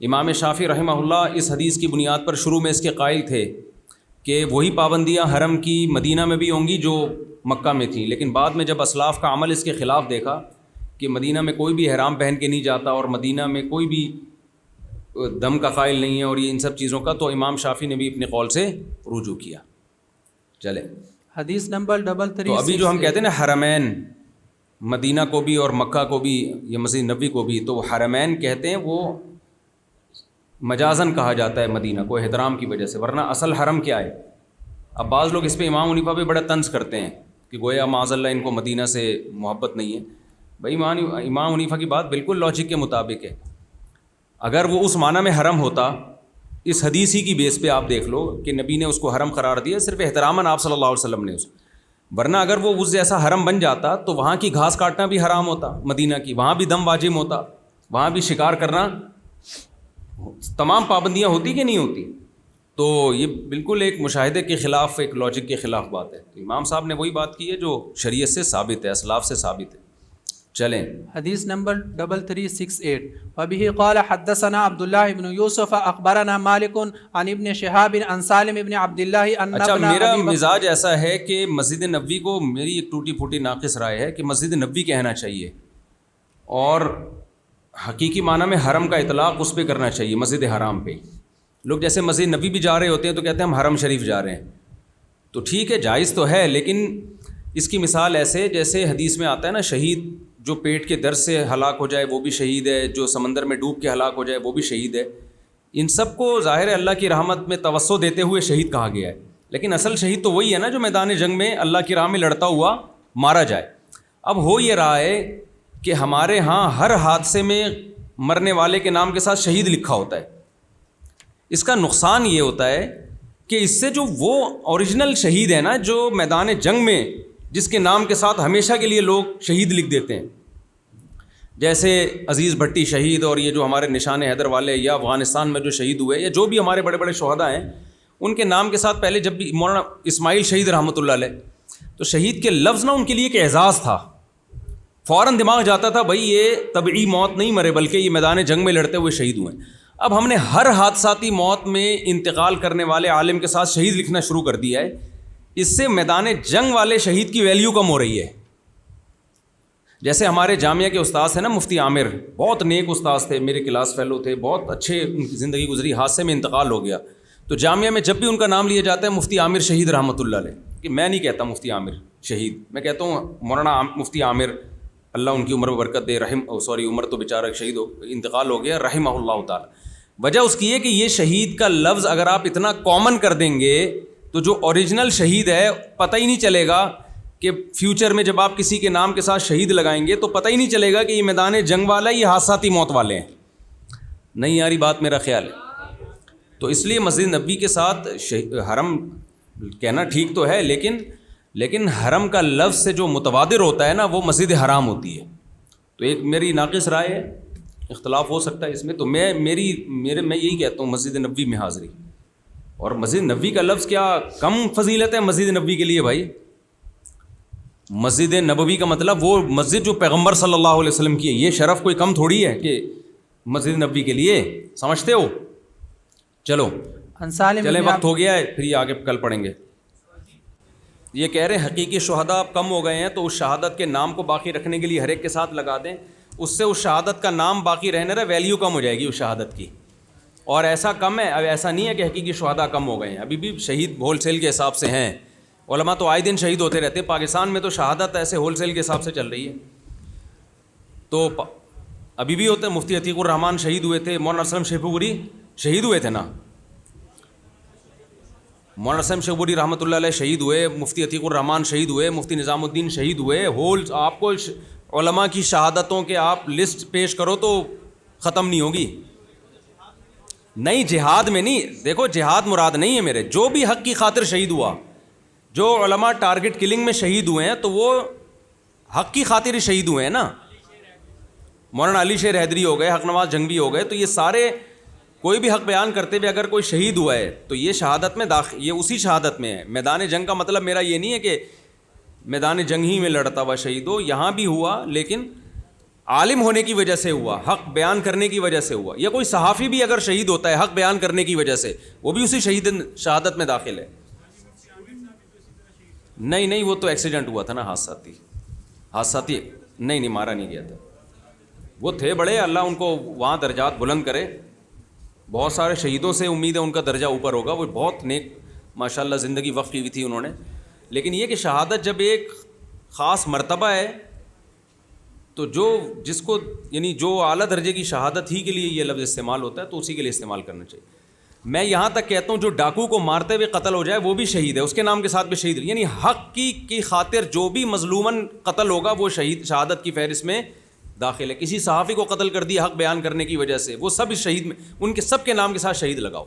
امام شافعی رحمہ اللہ اس حدیث کی بنیاد پر شروع میں اس کے قائل تھے کہ وہی پابندیاں حرم کی مدینہ میں بھی ہوں گی جو مکہ میں تھیں. لیکن بعد میں جب اسلاف کا عمل اس کے خلاف دیکھا کہ مدینہ میں کوئی بھی احرام پہن کے نہیں جاتا اور مدینہ میں کوئی بھی دم کا قائل نہیں ہے اور یہ ان سب چیزوں کا, تو امام شافعی نے بھی اپنے قول سے رجوع کیا. چلے حدیث نمبر 33. تو ابھی جو ہم کہتے ہیں نا حرمین مدینہ کو بھی اور مکہ کو بھی یا مسجد نبوی کو بھی, تو حرمین کہتے ہیں وہ مجازن کہا جاتا ہے مدینہ کو احترام کی وجہ سے ورنہ اصل حرم کیا ہے؟ اب بعض لوگ اس پہ امام حنیفہ پہ بڑا طنز کرتے ہیں کہ گویا معاذ اللہ ان کو مدینہ سے محبت نہیں ہے. بھائی امام حنیفہ کی بات بالکل لاجک کے مطابق ہے. اگر وہ اس معنی میں حرم ہوتا اس حدیث ہی کی بیس پہ آپ دیکھ لو کہ نبی نے اس کو حرم قرار دیا صرف احتراماً آپ صلی اللہ علیہ وسلم نے ورنہ اگر وہ اس جیسا حرم بن جاتا تو وہاں کی گھاس کاٹنا بھی حرام ہوتا مدینہ کی, وہاں بھی دم واجب ہوتا, وہاں بھی شکار کرنا, تمام پابندیاں ہوتی کہ نہیں ہوتی. تو یہ بالکل ایک مشاہدے کے خلاف ایک لاجک کے خلاف بات ہے. تو امام صاحب نے وہی بات کی ہے جو شریعت سے ثابت ہے اسلاف سے ثابت ہے. چلیں حدیث نمبر 3368 وبه قال حدثنا عبد الله بن يوسف اخبرنا مالك عن ابن شهاب عن سالم بن عبد الله ان اچھا میرا مزاج ایسا ہے کہ مسجد نبوی کو میری ایک ٹوٹی پھوٹی ناقص رائے ہے کہ مسجد نبوی کہنا چاہیے اور حقیقی معنی میں حرم کا اطلاق اس پہ کرنا چاہیے مسجد حرام پہ. لوگ جیسے مسجد نبی بھی جا رہے ہوتے ہیں تو کہتے ہیں ہم حرم شریف جا رہے ہیں، تو ٹھیک ہے جائز تو ہے، لیکن اس کی مثال ایسے جیسے حدیث میں آتا ہے نا، شہید جو پیٹ کے درد سے ہلاک ہو جائے وہ بھی شہید ہے، جو سمندر میں ڈوب کے ہلاک ہو جائے وہ بھی شہید ہے. ان سب کو ظاہر ہے اللہ کی رحمت میں توسع دیتے ہوئے شہید کہا گیا ہے، لیکن اصل شہید تو وہی ہے نا جو میدان جنگ میں اللہ کی راہ میں لڑتا ہوا مارا جائے. اب ہو یہ رہا ہے کہ ہمارے ہاں ہر حادثے میں مرنے والے کے نام کے ساتھ شہید لکھا ہوتا ہے. اس کا نقصان یہ ہوتا ہے کہ اس سے جو وہ اوریجنل شہید ہے نا، جو میدان جنگ میں جس کے نام کے ساتھ ہمیشہ کے لیے لوگ شہید لکھ دیتے ہیں، جیسے عزیز بھٹی شہید، اور یہ جو ہمارے نشان حیدر والے یا افغانستان میں جو شہید ہوئے یا جو بھی ہمارے بڑے بڑے شہداء ہیں، ان کے نام کے ساتھ پہلے جب بھی مولانا اسماعیل شہید رحمۃ اللہ علیہ، تو شہید کے لفظ نا ان کے لیے ایک اعزاز تھا. فوراً دماغ جاتا تھا بھائی یہ طبعی موت نہیں مرے بلکہ یہ میدان جنگ میں لڑتے ہوئے شہید ہوئے. اب ہم نے ہر حادثاتی موت میں انتقال کرنے والے عالم کے ساتھ شہید لکھنا شروع کر دیا ہے. اس سے میدان جنگ والے شہید کی ویلیو کم ہو رہی ہے. جیسے ہمارے جامعہ کے استاد ہیں نا مفتی عامر، بہت نیک استاد تھے، میرے کلاس فیلو تھے، بہت اچھے ان کی زندگی گزری، حادثے میں انتقال ہو گیا. تو جامعہ میں جب بھی ان کا نام لیا جاتا ہے مفتی عامر شہید رحمۃ اللہ علیہ، کہ میں نہیں کہتا مفتی عامر شہید، میں کہتا ہوں مولانا مفتی عامر، اللہ ان کی عمر میں برکت دے، عمر تو بیچارہ شہید انتقال ہو گیا، رحمہ اللہ تعالی. وجہ اس کی ہے کہ یہ شہید کا لفظ اگر آپ اتنا کامن کر دیں گے تو جو اوریجنل شہید ہے پتہ ہی نہیں چلے گا کہ فیوچر میں جب آپ کسی کے نام کے ساتھ شہید لگائیں گے تو پتہ ہی نہیں چلے گا کہ یہ میدان جنگ والا ہے، یہ حادثاتی موت والے ہیں. نہیں آ رہی بات میرا خیال ہے. تو اس لیے مسجد نبوی کے ساتھ حرم کہنا ٹھیک تو ہے، لیکن حرم کا لفظ سے جو متبادر ہوتا ہے نا وہ مسجد حرام ہوتی ہے. تو ایک میری ناقص رائے ہے، اختلاف ہو سکتا ہے اس میں، تو میں یہی کہتا ہوں مسجد نبوی میں حاضری. اور مسجد نبوی کا لفظ کیا کم فضیلت ہے مسجد نبوی کے لیے بھائی؟ مسجد نبوی کا مطلب وہ مسجد جو پیغمبر صلی اللہ علیہ وسلم کی ہے، یہ شرف کوئی کم تھوڑی ہے کہ مسجد نبوی کے لیے، سمجھتے ہو؟ چلو چلیں وقت ہو گیا ہے، پھر یہ آگے کل پڑھیں گے. یہ کہہ رہے ہیں حقیقی شہداء اب کم ہو گئے ہیں، تو اس شہادت کے نام کو باقی رکھنے کے لیے ہر ایک کے ساتھ لگا دیں، اس سے اس شہادت کا نام باقی رہنے رہا، ویلیو کم ہو جائے گی اس شہادت کی. اور ایسا کم ہے، اب ایسا نہیں ہے کہ حقیقی شہداء کم ہو گئے ہیں، ابھی بھی شہید ہول سیل کے حساب سے ہیں. علماء تو آئے دن شہید ہوتے رہتے ہیں، پاکستان میں تو شہادت ایسے ہول سیل کے حساب سے چل رہی ہے. تو ابھی بھی ہوتے ہیں، مفتی عتیق الرحمان شہید ہوئے تھے، مولانا اسلم شیخوپوری شہید ہوئے تھے نا، مولانا اسلم شیخوپوری رحمۃ اللہ علیہ شہید ہوئے، مفتی عتیق الرحمان شہید ہوئے، مفتی نظام الدین شہید ہوئے. آپ کو علماء کی شہادتوں کے آپ لسٹ پیش کرو تو ختم نہیں ہوگی. نہیں جہاد میں نہیں، دیکھو جہاد مراد نہیں ہے میرے، جو بھی حق کی خاطر شہید ہوا، جو علماء ٹارگٹ کلنگ میں شہید ہوئے ہیں تو وہ حق کی خاطر ہی شہید ہوئے ہیں نا. مولانا علی شیر حیدری ہو گئے، حق نواز جنگوی ہو گئے، تو یہ سارے کوئی بھی حق بیان کرتے ہوئے اگر کوئی شہید ہوا ہے تو یہ شہادت میں یہ اسی شہادت میں ہے. میدان جنگ کا مطلب میرا یہ نہیں ہے کہ میدان جنگ ہی میں لڑتا ہوا شہید ہو، یہاں بھی ہوا لیکن عالم ہونے کی وجہ سے ہوا، حق بیان کرنے کی وجہ سے ہوا. یا کوئی صحافی بھی اگر شہید ہوتا ہے حق بیان کرنے کی وجہ سے، وہ بھی اسی شہادت میں داخل ہے. نہیں وہ تو ایکسیڈنٹ ہوا تھا نا، حادثاتی نہیں مارا نہیں گیا تھا. وہ تھے بڑے، اللہ ان کو وہاں درجات بلند کرے. بہت سارے شہیدوں سے امید ہے ان کا درجہ اوپر ہوگا، وہ بہت نیک ماشاءاللہ زندگی وقف کی ہوئی تھی انہوں نے. لیکن یہ کہ شہادت جب ایک خاص مرتبہ ہے تو جس کو یعنی جو اعلیٰ درجے کی شہادت ہی کے لیے یہ لفظ استعمال ہوتا ہے تو اسی کے لیے استعمال کرنا چاہیے. میں یہاں تک کہتا ہوں جو ڈاکو کو مارتے ہوئے قتل ہو جائے وہ بھی شہید ہے، اس کے نام کے ساتھ بھی شہید، یعنی حق کی خاطر جو بھی مظلوماً قتل ہوگا وہ شہادت کی فہرست میں داخل ہے. کسی صحافی کو قتل کر دیا حق بیان کرنے کی وجہ سے، وہ سب اس شہید میں، ان کے سب کے نام کے ساتھ شہید لگاؤ.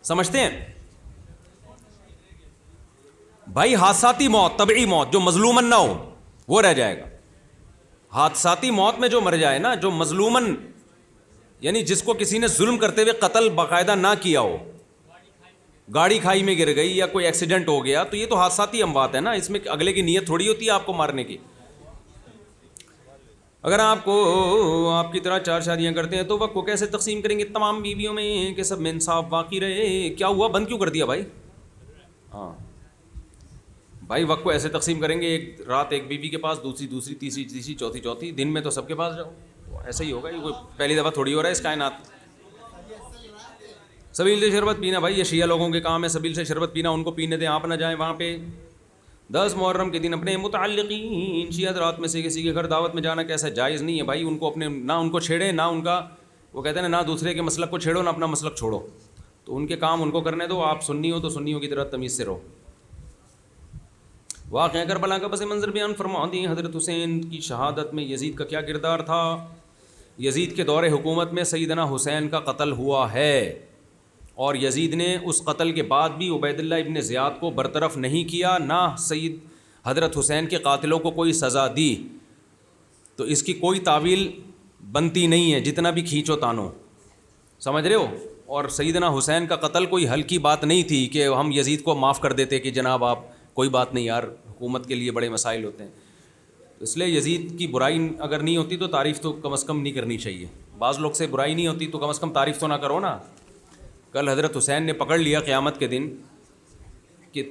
سمجھتے ہیں بھائی؟ حادثاتی موت، طبعی موت جو مظلوماً نہ ہو وہ رہ جائے گا. حادثاتی موت میں جو مر جائے نا، جو مظلوماً یعنی جس کو کسی نے ظلم کرتے ہوئے قتل باقاعدہ نہ کیا ہو، گاڑی کھائی میں گر گئی یا کوئی ایکسیڈنٹ ہو گیا، تو یہ تو حادثاتی اموات ہے نا، اس میں اگلے کی نیت تھوڑی ہوتی ہے آپ کو مارنے کی. اگر آپ کی طرح 4 شادیاں کرتے ہیں تو وقت کو کیسے تقسیم کریں گے تمام بیویوں میں کہ سب میں انصاف باقی رہے؟ کیا ہوا، بند کیوں کر دیا بھائی؟ ہاں بھائی وقت کو ایسے تقسیم کریں گے، ایک رات ایک بیوی کے پاس، دوسری تیسری چوتھی، دن میں تو سب کے پاس جاؤ. ایسا ہی ہوگا، یہ کوئی پہلی دفعہ تھوڑی ہو رہا ہے اس کائنات. سبیل سے شربت پینا، بھائی یہ شیعہ لوگوں کے کام ہے، سبیل سے شربت پینا، ان کو پینے دیں، آپ نہ جائیں وہاں پہ۔ 10 محرم کے دن اپنے متعلقین شیعہ حضرات میں سے کسی کے گھر دعوت میں جانا کیسا جائز نہیں ہے بھائی، ان کو اپنے نہ ان کو چھیڑیں، نہ ان کا وہ کہتے ہیں نہ دوسرے کے مسلک کو چھیڑو، نہ اپنا مسلک چھوڑو، تو ان کے کام ان کو کرنے دو، آپ سنی ہو تو سنیوں کی طرح تمیز سے رہو۔ واقعہ کربلا کا پس منظر بیان فرما دیں۔ حضرت حسین کی شہادت میں یزید کا کیا کردار تھا؟ یزید کے دور حکومت میں سیدنا حسین کا قتل ہوا ہے، اور یزید نے اس قتل کے بعد بھی عبید اللہ ابن زیاد کو برطرف نہیں کیا، نہ سید حضرت حسین کے قاتلوں کو کوئی سزا دی، تو اس کی کوئی تعویل بنتی نہیں ہے جتنا بھی کھینچو تانو، سمجھ رہے ہو؟ اور سیدنا حسین کا قتل کوئی ہلکی بات نہیں تھی کہ ہم یزید کو معاف کر دیتے کہ جناب آپ کوئی بات نہیں یار، حکومت کے لیے بڑے مسائل ہوتے ہیں، اس لیے یزید کی برائی اگر نہیں ہوتی تو تعریف تو کم از کم نہیں کرنی چاہیے۔ بعض لوگ سے برائی نہیں ہوتی تو کم از کم تعریف تو نہ کرو نا۔ کل حضرت حسین نے پکڑ لیا قیامت کے دن کہ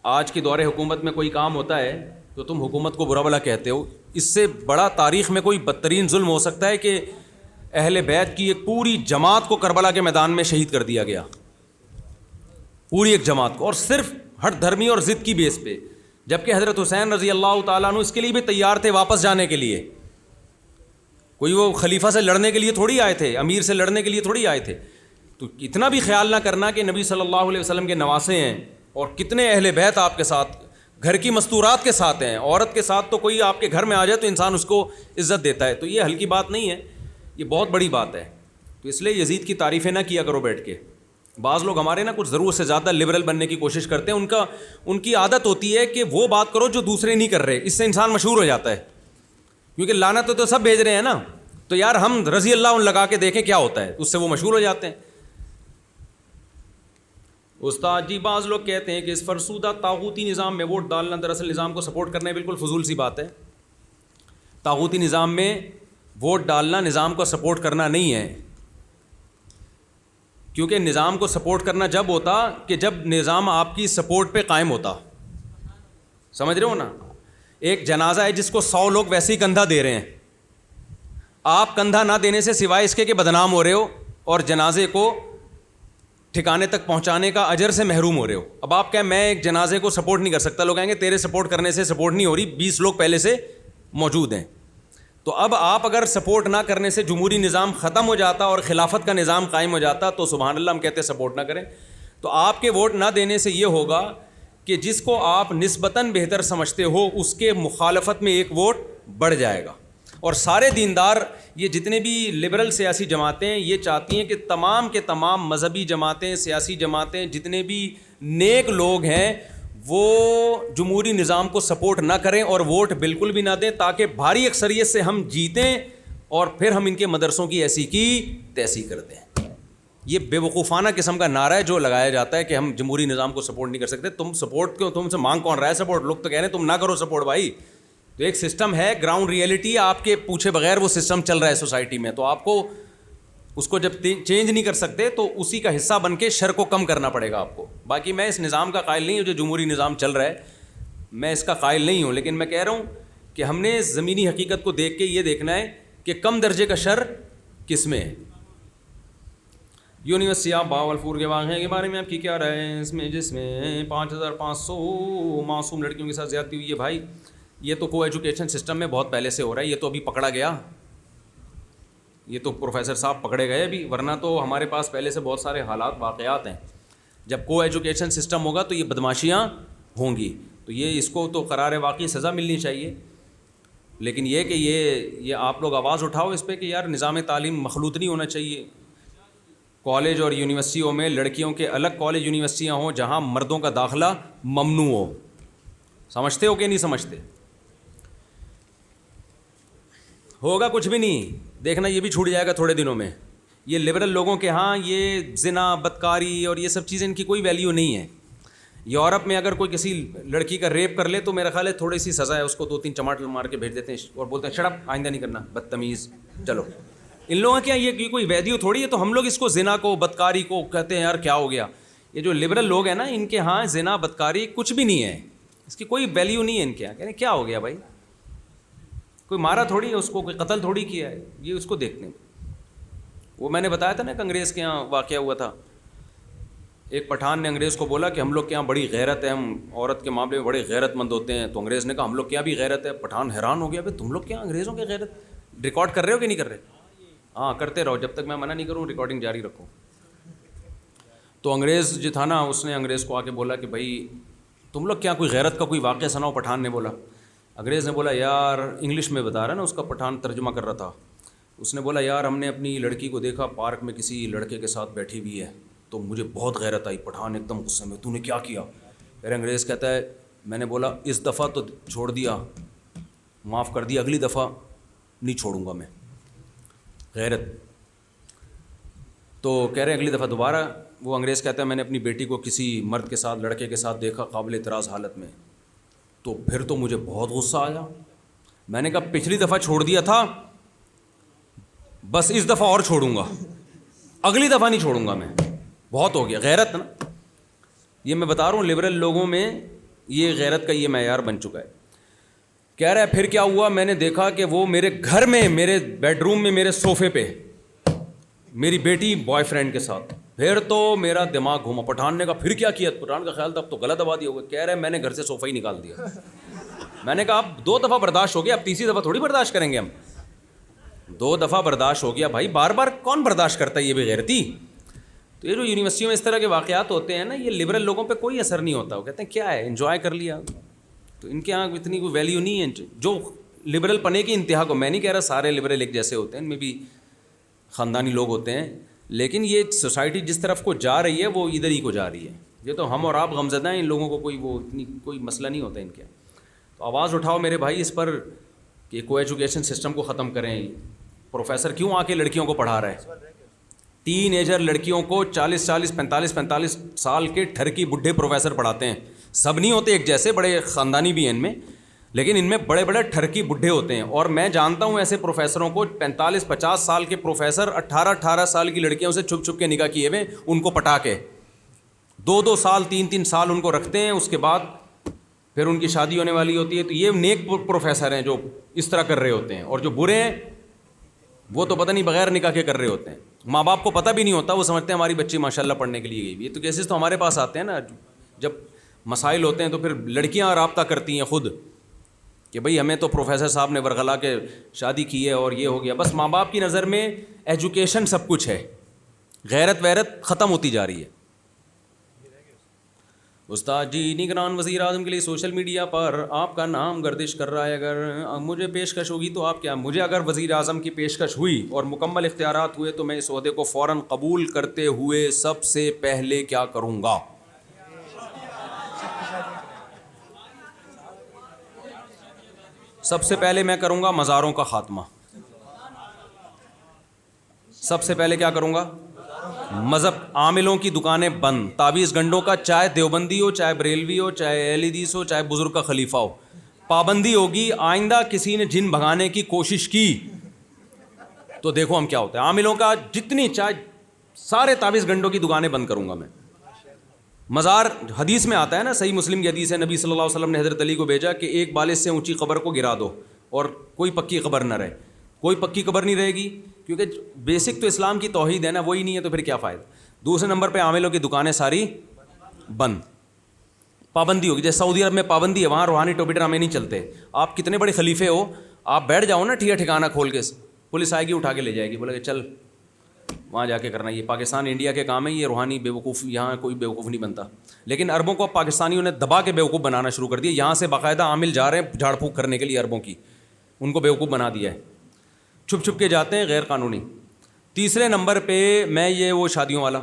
آج کے دور حکومت میں کوئی کام ہوتا ہے تو تم حکومت کو برا بھلا کہتے ہو، اس سے بڑا تاریخ میں کوئی بدترین ظلم ہو سکتا ہے کہ اہل بیت کی ایک پوری جماعت کو کربلا کے میدان میں شہید کر دیا گیا، پوری ایک جماعت کو، اور صرف ہٹ دھرمی اور ضد کی بیس پہ، جبکہ حضرت حسین رضی اللہ تعالیٰ عنہ اس کے لیے بھی تیار تھے واپس جانے کے لیے، کوئی وہ خلیفہ سے لڑنے کے لیے تھوڑی آئے تھے، امیر سے لڑنے کے لیے تھوڑی آئے تھے۔ تو اتنا بھی خیال نہ کرنا کہ نبی صلی اللہ علیہ وسلم کے نواسے ہیں اور کتنے اہل بیت آپ کے ساتھ، گھر کی مستورات کے ساتھ ہیں، عورت کے ساتھ تو کوئی آپ کے گھر میں آ جائے تو انسان اس کو عزت دیتا ہے، تو یہ ہلکی بات نہیں ہے، یہ بہت بڑی بات ہے۔ تو اس لیے یزید کی تعریفیں نہ کیا کرو بیٹھ کے۔ بعض لوگ ہمارے نا کچھ ضرورت سے زیادہ لبرل بننے کی کوشش کرتے ہیں، ان کی عادت ہوتی ہے کہ وہ بات کرو جو دوسرے نہیں کر رہے، اس سے انسان مشہور ہو جاتا ہے، کیونکہ لعنت تو سب بھیج رہے ہیں نا، تو یار ہم رضی اللہ عنہ لگا کے دیکھیں کیا ہوتا ہے، اس سے وہ مشہور ہو جاتے ہیں۔ استاد جی بعض لوگ کہتے ہیں کہ اس فرسودہ طاغوتی نظام میں ووٹ ڈالنا دراصل نظام کو سپورٹ کرنا ہے، بالکل فضول سی بات ہے۔ طاغوتی نظام میں ووٹ ڈالنا نظام کو سپورٹ کرنا نہیں ہے، کیونکہ نظام کو سپورٹ کرنا جب ہوتا کہ جب نظام آپ کی سپورٹ پہ قائم ہوتا، سمجھ رہے ہو نا؟ ایک جنازہ ہے جس کو 100 لوگ ویسے ہی کندھا دے رہے ہیں، آپ کندھا نہ دینے سے سوائے اس کے کہ بدنام ہو رہے ہو اور جنازے کو ٹھکانے تک پہنچانے کا اجر سے محروم ہو رہے ہو۔ اب آپ کہیں میں ایک جنازے کو سپورٹ نہیں کر سکتا، لوگ کہیں گے تیرے سپورٹ کرنے سے سپورٹ نہیں ہو رہی، 20 لوگ پہلے سے موجود ہیں۔ تو اب آپ اگر سپورٹ نہ کرنے سے جمہوری نظام ختم ہو جاتا اور خلافت کا نظام قائم ہو جاتا تو سبحان اللہ ہم کہتے ہیں سپورٹ نہ کریں۔ تو آپ کے ووٹ نہ دینے سے یہ ہوگا کہ جس کو آپ نسبتاً بہتر سمجھتے ہو اس کے مخالفت میں ایک ووٹ بڑھ جائے گا، اور سارے دیندار، یہ جتنے بھی لبرل سیاسی جماعتیں یہ چاہتی ہیں کہ تمام کے تمام مذہبی جماعتیں، سیاسی جماعتیں، جتنے بھی نیک لوگ ہیں وہ جمہوری نظام کو سپورٹ نہ کریں اور ووٹ بالکل بھی نہ دیں، تاکہ بھاری اکثریت سے ہم جیتیں اور پھر ہم ان کے مدرسوں کی ایسی کی تیسی کر دیں۔ یہ بے وقوفانہ قسم کا نعرہ ہے جو لگایا جاتا ہے کہ ہم جمہوری نظام کو سپورٹ نہیں کر سکتے۔ تم سپورٹ کیوں، تم سے مانگ کون رہا ہے سپورٹ؟ لوگ تو کہہ رہے ہیں تم نہ کرو سپورٹ بھائی، تو ایک سسٹم ہے، گراؤنڈ ریئلٹی آپ کے پوچھے بغیر وہ سسٹم چل رہا ہے سوسائٹی میں، تو آپ کو اس کو جب چینج نہیں کر سکتے تو اسی کا حصہ بن کے شر کو کم کرنا پڑے گا آپ کو۔ باقی میں اس نظام کا قائل نہیں ہوں جو جمہوری نظام چل رہا ہے، میں اس کا قائل نہیں ہوں، لیکن میں کہہ رہا ہوں کہ ہم نے زمینی حقیقت کو دیکھ کے یہ دیکھنا ہے کہ کم درجے کا شر کس میں ہے۔ یونیورسٹی آف باولپور کے واقعے کے بارے میں آپ کی کیا رائے ہے؟ اس میں جس میں 5500 معصوم لڑکیوں کے ساتھ زیادتی ہوئی ہے، بھائی یہ تو کو ایجوکیشن سسٹم میں بہت پہلے سے ہو رہا ہے، یہ تو ابھی پکڑا گیا، یہ تو پروفیسر صاحب پکڑے گئے ابھی، ورنہ تو ہمارے پاس پہلے سے بہت سارے حالات واقعات ہیں۔ جب کو ایجوکیشن سسٹم ہوگا تو یہ بدماشیاں ہوں گی، تو یہ اس کو تو قرار واقعی سزا ملنی چاہیے، لیکن یہ کہ یہ آپ لوگ آواز اٹھاؤ اس پہ کہ یار نظام تعلیم مخلوط نہیں ہونا چاہیے۔ کالج اور یونیورسٹیوں میں لڑکیوں کے الگ کالج یونیورسٹیاں ہوں جہاں مردوں کا داخلہ ممنوع ہو، سمجھتے ہو کہ نہیں سمجھتے؟ ہوگا کچھ بھی نہیں، دیکھنا یہ بھی چھوٹ جائے گا تھوڑے دنوں میں۔ یہ لبرل لوگوں کے ہاں یہ زنا، بدکاری اور یہ سب چیزیں ان کی کوئی ویلیو نہیں ہے۔ یورپ میں اگر کوئی کسی لڑکی کا ریپ کر لے تو میرا خیال ہے تھوڑی سی سزا ہے، اس کو 2-3 چماٹ مار کے بھیج دیتے ہیں اور بولتے ہیں شٹ اپ، آئندہ نہیں کرنا، بدتمیز۔ چلو ان لوگوں کیا یہ کوئی ویلیو تھوڑی ہے، تو ہم لوگ اس کو زنا کو، بدکاری کو کہتے ہیں یار کیا ہو گیا۔ یہ جو لبرل لوگ ہیں نا ان کے ہاں زنا، بدکاری کچھ بھی نہیں ہے، اس کی کوئی ویلیو نہیں ہے ان کے یہاں، کہتے ہیں کیا ہو گیا بھائی، کوئی مارا تھوڑی ہے اس کو، کوئی قتل تھوڑی کیا ہے، یہ اس کو دیکھتے ہیں۔ وہ میں نے بتایا تھا نا کہ انگریز کے یہاں واقعہ ہوا تھا ایک پٹھان نے انگریز کو بولا کہ ہم لوگ کے یہاں بڑی غیرت ہے, ہم عورت کے معاملے میں بڑے غیرت مند ہوتے ہیں. تو انگریز نے کہا ہم لوگ کے یہاں بھی غیرت ہے. پٹھان حیران ہو گیا, بھائی تم لوگ کے یہاں انگریزوں کی غیرت ریکارڈ کر رہے ہو کہ نہیں کر رہے؟ ہاں کرتے رہو, جب تک میں منع نہیں کروں ریکارڈنگ جاری رکھو. تو انگریز جو تھا نا, اس نے انگریز کو آ کے بولا کہ بھائی تم لوگ کیا کوئی غیرت کا کوئی واقعہ سناؤ. پٹھان نے بولا, انگریز نے بولا یار, انگلش میں بتا رہا ہے نا, اس کا پٹھان ترجمہ کر رہا تھا. اس نے بولا یار ہم نے اپنی لڑکی کو دیکھا پارک میں کسی لڑکے کے ساتھ بیٹھی ہوئی ہے, تو مجھے بہت غیرت آئی. پٹھان ایک دم غصے میں, تو نے کیا کیا؟ پھر انگریز کہتا ہے میں نے بولا اس دفعہ تو چھوڑ دیا, معاف کر دیا, اگلی دفعہ نہیں چھوڑوں گا میں. غیرت. تو کہہ رہے ہیں اگلی دفعہ دوبارہ. وہ انگریز کہتا ہے میں نے اپنی بیٹی کو کسی مرد کے ساتھ, لڑکے کے ساتھ دیکھا قابل اعتراض حالت میں, تو پھر تو مجھے بہت غصہ آیا. میں نے کہا پچھلی دفعہ چھوڑ دیا تھا, بس اس دفعہ اور چھوڑوں گا, اگلی دفعہ نہیں چھوڑوں گا میں. بہت ہو گیا. غیرت نا, یہ میں بتا رہا ہوں لبرل لوگوں میں یہ غیرت کا یہ معیار بن چکا ہے. کہہ رہا ہے پھر کیا ہوا, میں نے دیکھا کہ وہ میرے گھر میں, میرے بیڈ روم میں, میرے صوفے پہ میری بیٹی بوائے فرینڈ کے ساتھ. پھر تو میرا دماغ گھوما. پٹھان نے کہا پھر کیا کیا؟ پٹھان کا خیال تھا اب تو غلط دبا دیا ہوگا. کہہ رہے ہیں میں نے گھر سے صوفہ ہی نکال دیا. میں نے کہا اب 2 دفعہ برداشت ہو گیا, اب تیسری دفعہ تھوڑی برداشت کریں گے ہم. 2 دفعہ برداشت ہو گیا بھائی, بار بار کون برداشت کرتا ہے یہ بغیرتی. تو یہ جو یونیورسٹیوں میں اس طرح کے واقعات ہوتے ہیں نا, یہ لبرل لوگوں پہ کوئی اثر نہیں ہوتا. وہ کہتے ہیں کیا ہے, انجوائے کر لیا. تو ان کے یہاں اتنی کوئی ویلیو نہیں ہے. جو لبرل پنے کی انتہا کو, میں نہیں کہہ رہا سارے لبرل ایک جیسے ہوتے ہیں, ان میں بھی خاندانی لوگ ہوتے ہیں, لیکن یہ سوسائٹی جس طرف کو جا رہی ہے وہ ادھر ہی کو جا رہی ہے. یہ تو ہم اور آپ غمزدہ ہیں, ان لوگوں کو کوئی وہ اتنی کوئی مسئلہ نہیں ہوتا ان کے. تو آواز اٹھاؤ میرے بھائی اس پر کہ کو ایجوکیشن سسٹم کو ختم کریں. پروفیسر کیوں آ کے لڑکیوں کو پڑھا رہا ہے؟ ٹین ایجر لڑکیوں کو 45 سال کے ٹھرکی بڈھے پروفیسر پڑھاتے ہیں. سب نہیں ہوتے ایک جیسے, بڑے خاندانی بھی ہیں ان میں, لیکن ان میں بڑے بڑے ٹھرکی بڈھے ہوتے ہیں. اور میں جانتا ہوں ایسے پروفیسروں کو, 45-50 سال کے پروفیسر 18 سال کی لڑکیوں سے چھپ چھپ کے نکاح کیے ہوئے, ان کو پٹا کے 2 سال 3 سال ان کو رکھتے ہیں. اس کے بعد پھر ان کی شادی ہونے والی ہوتی ہے. تو یہ نیک پروفیسر ہیں جو اس طرح کر رہے ہوتے ہیں, اور جو برے ہیں وہ تو پتہ نہیں بغیر نکاح کے کر رہے ہوتے ہیں. ماں باپ کو پتہ بھی نہیں ہوتا, وہ سمجھتے ہیں ہماری بچی ماشاء اللہ پڑھنے کے لیے گئی ہوئی ہے. تو کیسز تو ہمارے پاس آتے ہیں نا, جب مسائل ہوتے ہیں تو پھر لڑکیاں رابطہ کرتی ہیں خود کہ بھئی ہمیں تو پروفیسر صاحب نے ورغلا کے شادی کی ہے اور یہ ہو گیا. بس ماں باپ کی نظر میں ایجوکیشن سب کچھ ہے, غیرت ویرت ختم ہوتی جا رہی ہے. استاد جی نگران وزیر اعظم کے لیے سوشل میڈیا پر آپ کا نام گردش کر رہا ہے, اگر مجھے پیشکش ہوگی تو آپ کیا, مجھے اگر وزیر اعظم کی پیشکش ہوئی اور مکمل اختیارات ہوئے تو میں اس عہدے کو فوراً قبول کرتے ہوئے سب سے پہلے کیا کروں گا؟ سب سے پہلے میں کروں گا مزاروں کا خاتمہ. سب سے پہلے کیا کروں گا؟ مذہب عاملوں کی دکانیں بند, تعویذ گنڈوں کا, چاہے دیوبندی ہو, چاہے بریلوی ہو, چاہے اہل حدیث ہو, چاہے بزرگ کا خلیفہ ہو, پابندی ہوگی. آئندہ کسی نے جن بھگانے کی کوشش کی تو دیکھو ہم کیا ہوتا ہے. عاملوں کا جتنی, چاہے سارے تعویذ گنڈوں کی دکانیں بند کروں گا میں. مزار حدیث میں آتا ہے نا, صحیح مسلم کی حدیث ہے, نبی صلی اللہ علیہ وسلم نے حضرت علی کو بھیجا کہ ایک بالش سے اونچی قبر کو گرا دو اور کوئی پکی قبر نہ رہے. کوئی پکی قبر نہیں رہے گی کیونکہ بیسک تو اسلام کی توحید ہے نا, وہی نہیں ہے تو پھر کیا فائدہ. دوسرے نمبر پہ عاملوں کی دکانیں ساری بند, پابندی ہوگی. جیسے سعودی عرب میں پابندی ہے, وہاں روحانی ٹوپی ڈرامے نہیں چلتے. آپ کتنے بڑے خلیفے ہو, آپ بیٹھ جاؤ نا ٹھیک ٹھکانہ کھول کے, پولیس آئے گی اٹھا کے لے جائے گی, بولے کہ چل وہاں جا کے کرنا. یہ پاکستان انڈیا کے کام ہے, یہ روحانی بیوقوف, یہاں کوئی بیوقوف نہیں بنتا. لیکن عربوں کو پاکستانیوں نے دبا کے بیوقوف بنانا شروع کر دیا. یہاں سے باقاعدہ عامل جا رہے ہیں جھاڑ پھونک کرنے کے لیے عربوں کی, ان کو بیوقوف بنا دیا ہے, چھپ چھپ کے جاتے ہیں, غیر قانونی. تیسرے نمبر پہ میں یہ وہ شادیوں والا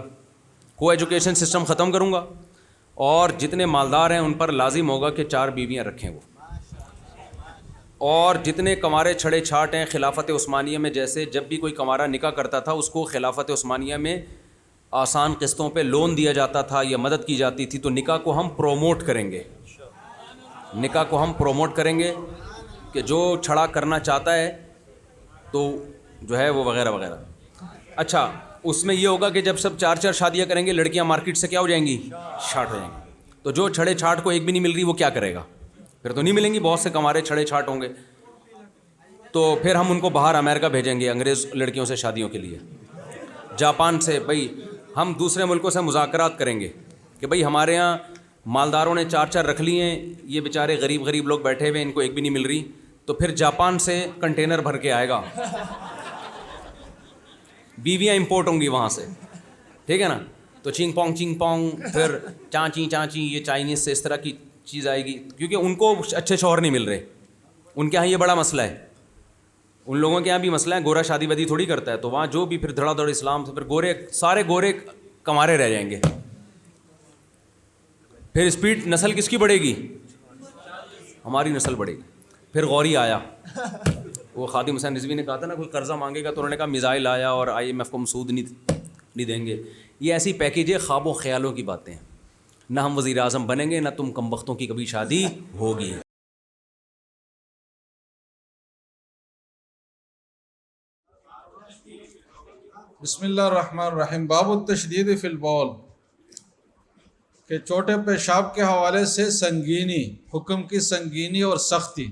کو ایجوکیشن سسٹم ختم کروں گا, اور جتنے مالدار ہیں ان پر لازم ہوگا کہ 4 بیویاں رکھیں وہ. اور جتنے کنوارے چھڑے چھاٹ ہیں خلافت عثمانیہ میں, جیسے جب بھی کوئی کنوارا نکاح کرتا تھا اس کو خلافت عثمانیہ میں آسان قسطوں پہ لون دیا جاتا تھا یا مدد کی جاتی تھی. تو نکاح کو ہم پروموٹ کریں گے, نکاح کو ہم پروموٹ کریں گے کہ جو چھڑا کرنا چاہتا ہے تو جو ہے وہ وغیرہ وغیرہ. اچھا, اس میں یہ ہوگا کہ جب سب 4 شادیاں کریں گے, لڑکیاں مارکیٹ سے کیا ہو جائیں گی, شارٹ ہو جائیں گی. تو جو چھڑے چھاٹ کو ایک بھی نہیں مل رہی وہ کیا کرے گا؟ پھر تو نہیں ملیں گی, بہت سے کنوارے چھڑے چھاٹ ہوں گے. تو پھر ہم ان کو باہر امریکہ بھیجیں گے انگریز لڑکیوں سے شادیوں کے لیے, جاپان سے. بھائی ہم دوسرے ملکوں سے مذاکرات کریں گے کہ بھائی ہمارے یہاں مالداروں نے 4 رکھ لیے ہیں، یہ بیچارے غریب لوگ بیٹھے ہوئے، ان کو ایک بھی نہیں مل رہی، تو پھر جاپان سے کنٹینر بھر کے آئے گا، بیویاں امپورٹ ہوں گی وہاں سے، ٹھیک ہے نا، تو چینگ پونگ پھر چانچی یہ چائنیز سے اس طرح کی چیز آئے گی، کیونکہ ان کو اچھے شوہر نہیں مل رہے، ان کے یہاں یہ بڑا مسئلہ ہے، ان لوگوں کے یہاں بھی مسئلہ ہے، گورا شادی ودی تھوڑی کرتا ہے، تو وہاں جو بھی پھر دھڑا دھڑ اسلام سے، پھر سارے گورے کمارے رہ جائیں گے، پھر اسپیڈ نسل کس کی بڑھے گی؟ ہماری نسل بڑھے گی۔ پھر غوری آیا، وہ خادم حسین رضوی نے کہا تھا نا کوئی قرضہ مانگے گا تو انہوں نے کہا میزائل آیا اور IMF کو ہم سود نہیں دیں گے، یہ ایسی پیکیج ہے خواب و خیالوں کی باتیں ہیں، نہ ہم وزیر اعظم بنیں گے، نہ تم کم بختوں کی کبھی شادی ہوگی۔ بسم اللہ الرحمن الرحیم۔ باب التشدید فی البول، کہ چھوٹے پیشاب کے حوالے سے سنگینی، حکم کی سنگینی اور سختی۔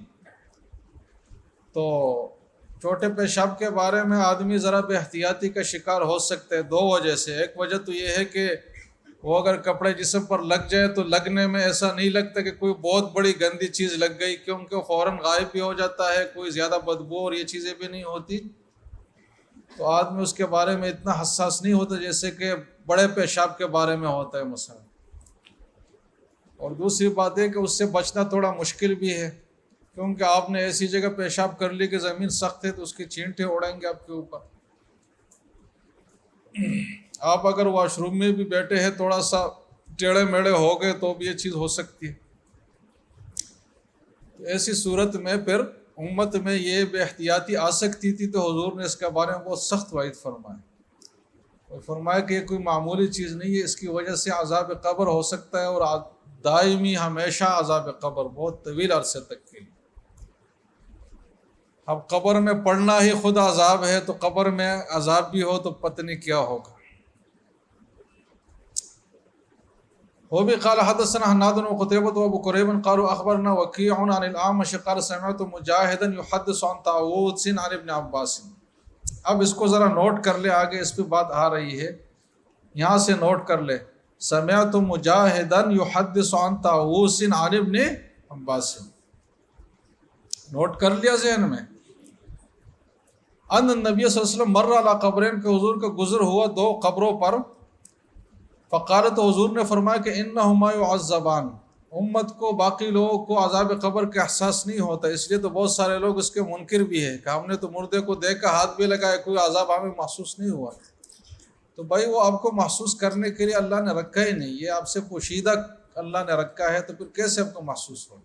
تو چھوٹے پیشاب کے بارے میں آدمی ذرا بے احتیاطی کا شکار ہو سکتے ہیں 2 وجہ سے۔ ایک وجہ تو یہ ہے کہ وہ اگر کپڑے جسم پر لگ جائے تو لگنے میں ایسا نہیں لگتا کہ کوئی بہت بڑی گندی چیز لگ گئی، کیونکہ فوراً غائب بھی ہو جاتا ہے، کوئی زیادہ بدبو اور یہ چیزیں بھی نہیں ہوتی، تو آدمی اس کے بارے میں اتنا حساس نہیں ہوتا جیسے کہ بڑے پیشاب کے بارے میں ہوتا ہے مثلا۔ اور دوسری بات ہے کہ اس سے بچنا تھوڑا مشکل بھی ہے، کیونکہ آپ نے ایسی جگہ پیشاب کر لی کہ زمین سخت ہے تو اس کی چینٹے اڑیں گے آپ کے اوپر۔ آپ اگر واش روم میں بھی بیٹھے ہیں تھوڑا سا ٹیڑھے میڑے ہو گئے تو بھی یہ چیز ہو سکتی ہے۔ تو ایسی صورت میں پھر امت میں یہ بے احتیاطی آ سکتی تھی، تو حضور نے اس کے بارے میں بہت سخت وعید فرمایا، اور فرمایا کہ یہ کوئی معمولی چیز نہیں ہے، اس کی وجہ سے عذاب قبر ہو سکتا ہے، اور دائمی ہمیشہ عذاب قبر، بہت طویل عرصے تک کے لیے۔ اب قبر میں پڑنا ہی خود عذاب ہے، تو قبر میں عذاب بھی ہو تو پتہ نہیں کیا ہوگا۔ وہ بھی قال حدثنا حناد بن قتيبة وابو كريب قالوا اخبرنا وكيع عن الاعمش قال سمعت مجاهدا يحدث عن طاووس عن ابن عباس۔ اب اس کو ذرا نوٹ کر لے، آگے اس پہ بات آ رہی ہے، یہاں سے نوٹ کر لے، سمعت مجاهدا يحدث عن طاووس عن ابن عباس، نوٹ کر لیا ذہن میں۔ ان النبی صلی اللہ علیہ وسلم مر علی قبرین، کہ حضور کا گزر ہوا 2 قبروں پر، فقالت، تو حضور نے فرمایا کہ انہما یعذبان، امت کو، باقی لوگوں کو عذاب قبر کا احساس نہیں ہوتا، اس لیے تو بہت سارے لوگ اس کے منکر بھی ہیں کہ ہم نے تو مردے کو دیکھا، ہاتھ بھی لگایا، کوئی عذاب ہمیں محسوس نہیں ہوا۔ تو بھائی وہ آپ کو محسوس کرنے کے لیے اللہ نے رکھا ہی نہیں، یہ آپ سے پوشیدہ اللہ نے رکھا ہے، تو پھر کیسے آپ کو محسوس ہو؟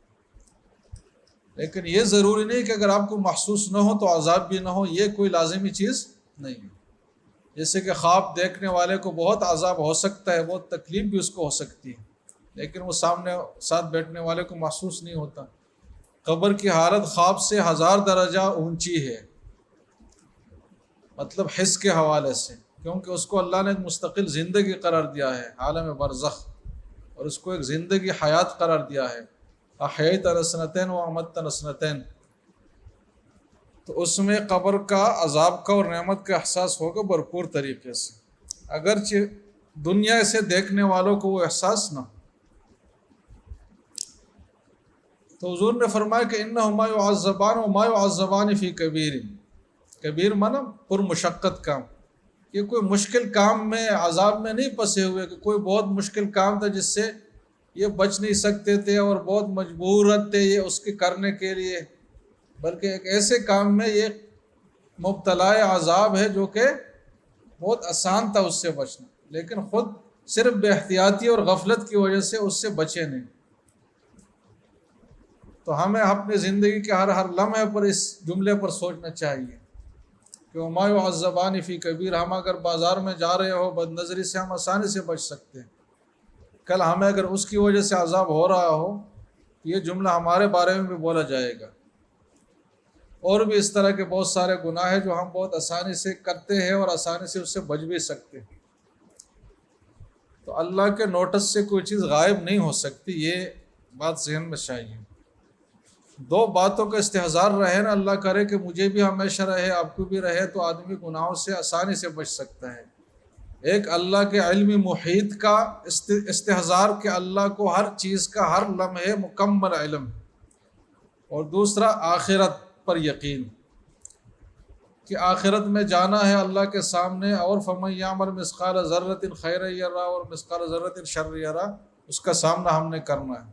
لیکن یہ ضروری نہیں کہ اگر آپ کو محسوس نہ ہو تو عذاب بھی نہ ہو، یہ کوئی لازمی چیز نہیں ہے۔ جیسے کہ خواب دیکھنے والے کو بہت عذاب ہو سکتا ہے، بہت تکلیف بھی اس کو ہو سکتی ہے، لیکن وہ سامنے ساتھ بیٹھنے والے کو محسوس نہیں ہوتا۔ قبر کی حالت خواب سے 1000 درجہ اونچی ہے، مطلب حس کے حوالے سے، کیونکہ اس کو اللہ نے ایک مستقل زندگی قرار دیا ہے، عالم برزخ، اور اس کو ایک زندگی حیات قرار دیا ہے، احییتنا سنتین و امتنا سنتین۔ تو اس میں قبر کا عذاب کا اور نعمت کا احساس ہوگا بھرپور طریقے سے، اگرچہ دنیا سے دیکھنے والوں کو وہ احساس نہ۔ تو حضور نے فرمایا کہ انہما یعذبان وما یعذبان فی کبیر، کبیر مانا پر مشقت کام، کہ کوئی مشکل کام میں عذاب میں نہیں پھنسے ہوئے، کہ کوئی بہت مشکل کام تھا جس سے یہ بچ نہیں سکتے تھے اور بہت مجبورت تھے یہ اس کے کرنے کے لیے، بلکہ ایک ایسے کام میں یہ مبتلا عذاب ہے جو کہ بہت آسان تھا اس سے بچنا، لیکن خود صرف بے احتیاطی اور غفلت کی وجہ سے اس سے بچے نہیں۔ تو ہمیں اپنی زندگی کے ہر لمحے پر اس جملے پر سوچنا چاہیے کہ وما یعذبان فی کبیر۔ ہم اگر بازار میں جا رہے ہو بد نظری سے، ہم آسانی سے بچ سکتے ہیں، کل ہمیں اگر اس کی وجہ سے عذاب ہو رہا ہو، یہ جملہ ہمارے بارے میں بھی بولا جائے گا۔ اور بھی اس طرح کے بہت سارے گناہ ہیں جو ہم بہت آسانی سے کرتے ہیں اور آسانی سے اس سے بچ بھی سکتے ہیں۔ تو اللہ کے نوٹس سے کوئی چیز غائب نہیں ہو سکتی، یہ بات ذہن میں چاہیے۔ 2 باتوں کا استحضار رہے نا، اللہ کرے کہ مجھے بھی ہمیشہ رہے، آپ کو بھی رہے، تو آدمی گناہوں سے آسانی سے بچ سکتا ہے۔ ایک اللہ کے علم محیط کا استحضار کہ اللہ کو ہر چیز کا ہر لمحے مکمل علم، اور دوسرا آخرت پر یقین کہ آخرت میں جانا ہے اللہ کے سامنے، اور فمن یعمل مثقال ذرۃ خیرا یرہ اور مثقال ذرۃ شر یرہ، اس کا سامنا ہم نے کرنا ہے۔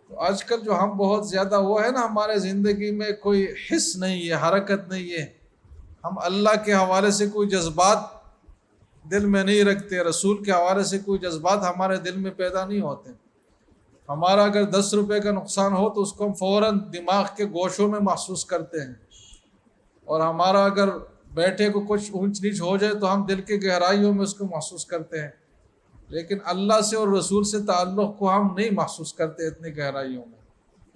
تو آج کل جو ہم بہت زیادہ وہ ہے نا، ہمارے زندگی میں کوئی حس نہیں ہے، حرکت نہیں ہے، ہم اللہ کے حوالے سے کوئی جذبات دل میں نہیں رکھتے، رسول کے حوالے سے کوئی جذبات ہمارے دل میں پیدا نہیں ہوتے۔ ہمارا اگر 10 روپے کا نقصان ہو تو اس کو ہم فوراً دماغ کے گوشوں میں محسوس کرتے ہیں، اور ہمارا اگر بیٹے کو کچھ اونچ نیچ ہو جائے تو ہم دل کے گہرائیوں میں اس کو محسوس کرتے ہیں، لیکن اللہ سے اور رسول سے تعلق کو ہم نہیں محسوس کرتے اتنی گہرائیوں میں۔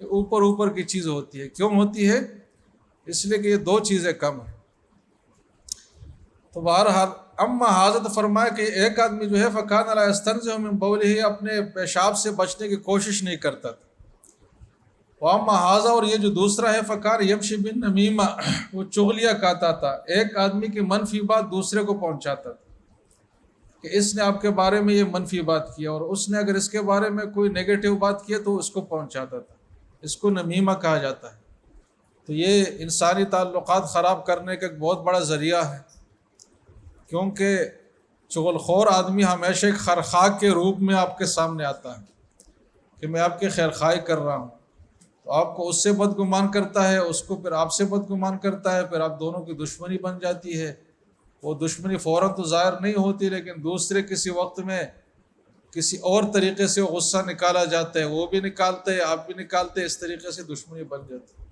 یہ اوپر اوپر کی چیز ہوتی ہے۔ کیوں ہوتی ہے؟ اس لیے کہ یہ 2 چیزیں کم ہیں۔ تو بہرحال اما حاضرت فرمایا کہ ایک آدمی جو ہے فکان لا یستنزہ من بولہ، اپنے پیشاب سے بچنے کی کوشش نہیں کرتا تھا۔ واما حاضر، اور یہ جو دوسرا ہے فکان یمشی بالنمیمہ، وہ چغلیاں کہتا تھا، ایک آدمی کی منفی بات دوسرے کو پہنچاتا تھا کہ اس نے آپ کے بارے میں یہ منفی بات کیا، اور اس نے اگر اس کے بارے میں کوئی نیگیٹو بات کیا تو اس کو پہنچاتا تھا، اس کو نمیمہ کہا جاتا ہے۔ تو یہ انسانی تعلقات خراب کرنے کا ایک بہت بڑا ذریعہ ہے، کیونکہ چغل خور آدمی ہمیشہ ایک خیرخواہ کے روپ میں آپ کے سامنے آتا ہے کہ میں آپ کی خیرخواہی کر رہا ہوں، تو آپ کو اس سے بدگمان کرتا ہے، اس کو پھر آپ سے بدگمان کرتا ہے، پھر آپ دونوں کی دشمنی بن جاتی ہے۔ وہ دشمنی فوراً تو ظاہر نہیں ہوتی، لیکن دوسرے کسی وقت میں کسی اور طریقے سے وہ غصہ نکالا جاتا ہے، وہ بھی نکالتے ہیں، آپ بھی نکالتے ہیں، اس طریقے سے دشمنی بن جاتی ہے۔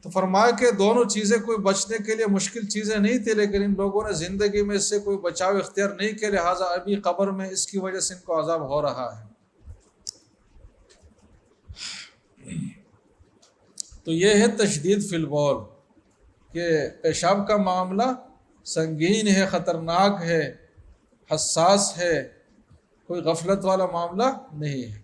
تو فرمایا کہ دونوں چیزیں کوئی بچنے کے لیے مشکل چیزیں نہیں تھی، لیکن ان لوگوں نے زندگی میں اس سے کوئی بچاؤ اختیار نہیں کیا، لہٰذا ابھی قبر میں اس کی وجہ سے ان کو عذاب ہو رہا ہے۔ تو یہ ہے تشدید فی البول، کہ پیشاب کا معاملہ سنگین ہے، خطرناک ہے، حساس ہے، کوئی غفلت والا معاملہ نہیں ہے۔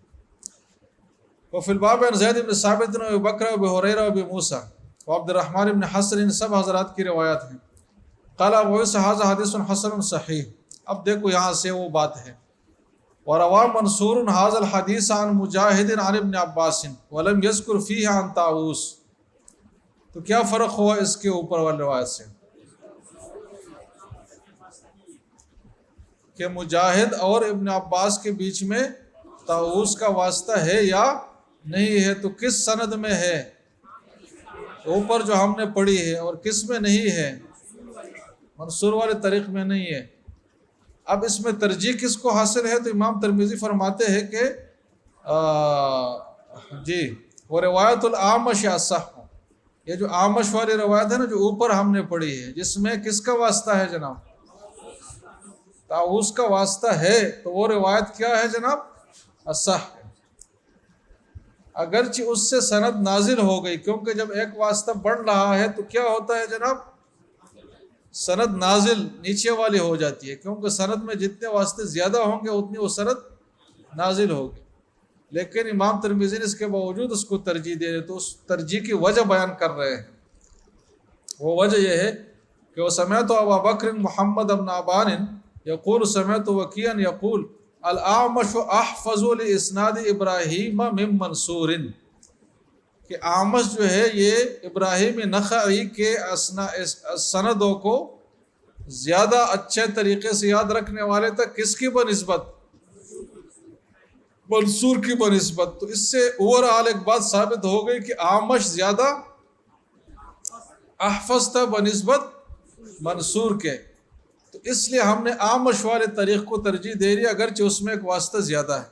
وفی الباب عن زید بن ثابت و ابی بکر و ابی ہریرہ و ابی موسیٰ و عبد الرحمن بن حسن، ان سب حضرات کی روایات ہیں۔ قال ابو عیسیٰ ھذا حدیث حسن صحیح۔ اب دیکھو یہاں سے وہ بات ہے، وروى منصور ھذا الحدیث عن مجاہد عن ابن عباس ولم یذکر فیہ عن طاووس۔ تو کیا فرق ہوا اس کے اوپر والی روایت سے کہ مجاہد اور ابن عباس کے بیچ میں طاووس کا واسطہ ہے یا نہیں ہے؟ تو کس سند میں ہے اوپر جو ہم نے پڑھی ہے، اور کس میں نہیں ہے؟ منصور والے طریق میں نہیں ہے۔ اب اس میں ترجیح کس کو حاصل ہے؟ تو امام ترمذی فرماتے ہیں کہ جی وہ روایت العامش اصح، یہ جو عامش والی روایت ہے نا جو اوپر ہم نے پڑھی ہے، جس میں کس کا واسطہ ہے جناب؟ طاووس کا واسطہ ہے، تو وہ روایت کیا ہے جناب؟ اصح ہے، اگرچہ اس سے سند نازل ہو گئی، کیونکہ جب ایک واسطہ بڑھ رہا ہے تو کیا ہوتا ہے جناب؟ سند نازل نیچے والی ہو جاتی ہے، کیونکہ سند میں جتنے واسطے زیادہ ہوں گے اتنی وہ سند نازل ہوگی۔ لیکن امام ترمذی نے اس کے باوجود اس کو ترجیح دے رہے، تو اس ترجیح کی وجہ بیان کر رہے ہیں۔ وہ وجہ یہ ہے کہ وہ سمعت ابا بکر محمد بن عبان یقول سمعت وکیعا یقول الاعمش احفظ لاسناد ابراہیم من منصور، کہ اعمش جو ہے یہ ابراہیم نخعی کے سندوں کو زیادہ اچھے طریقے سے یاد رکھنے والے تک کس کی بنسبت؟ منصور کی بنسبت۔ تو اس سے اوورآل ایک بات ثابت ہو گئی کہ اعمش زیادہ احفظ تھا بنسبت منصور کے، تو اس لیے ہم نے اعمش والے طریق کو ترجیح دے رہی، اگرچہ اس میں ایک واسطہ زیادہ ہے۔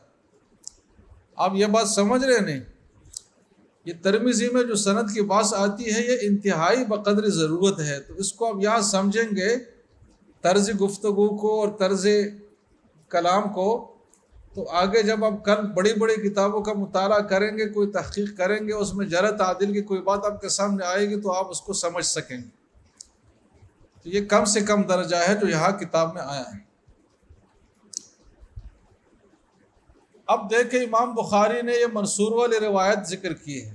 آپ یہ بات سمجھ رہے نہیں؟ یہ ترمذی میں جو سند کی بات آتی ہے یہ انتہائی بقدر ضرورت ہے، تو اس کو اب یہاں سمجھیں گے، طرز گفتگو کو اور طرز کلام کو، تو آگے جب آپ کل بڑی بڑی کتابوں کا مطالعہ کریں گے، کوئی تحقیق کریں گے، اس میں جرح تعدیل کی کوئی بات آپ کے سامنے آئے گی تو آپ اس کو سمجھ سکیں گے۔ تو یہ کم سے کم درجہ ہے جو یہاں کتاب میں آیا ہے۔ اب دیکھیں امام بخاری نے یہ منصور والی روایت ذکر کی ہے،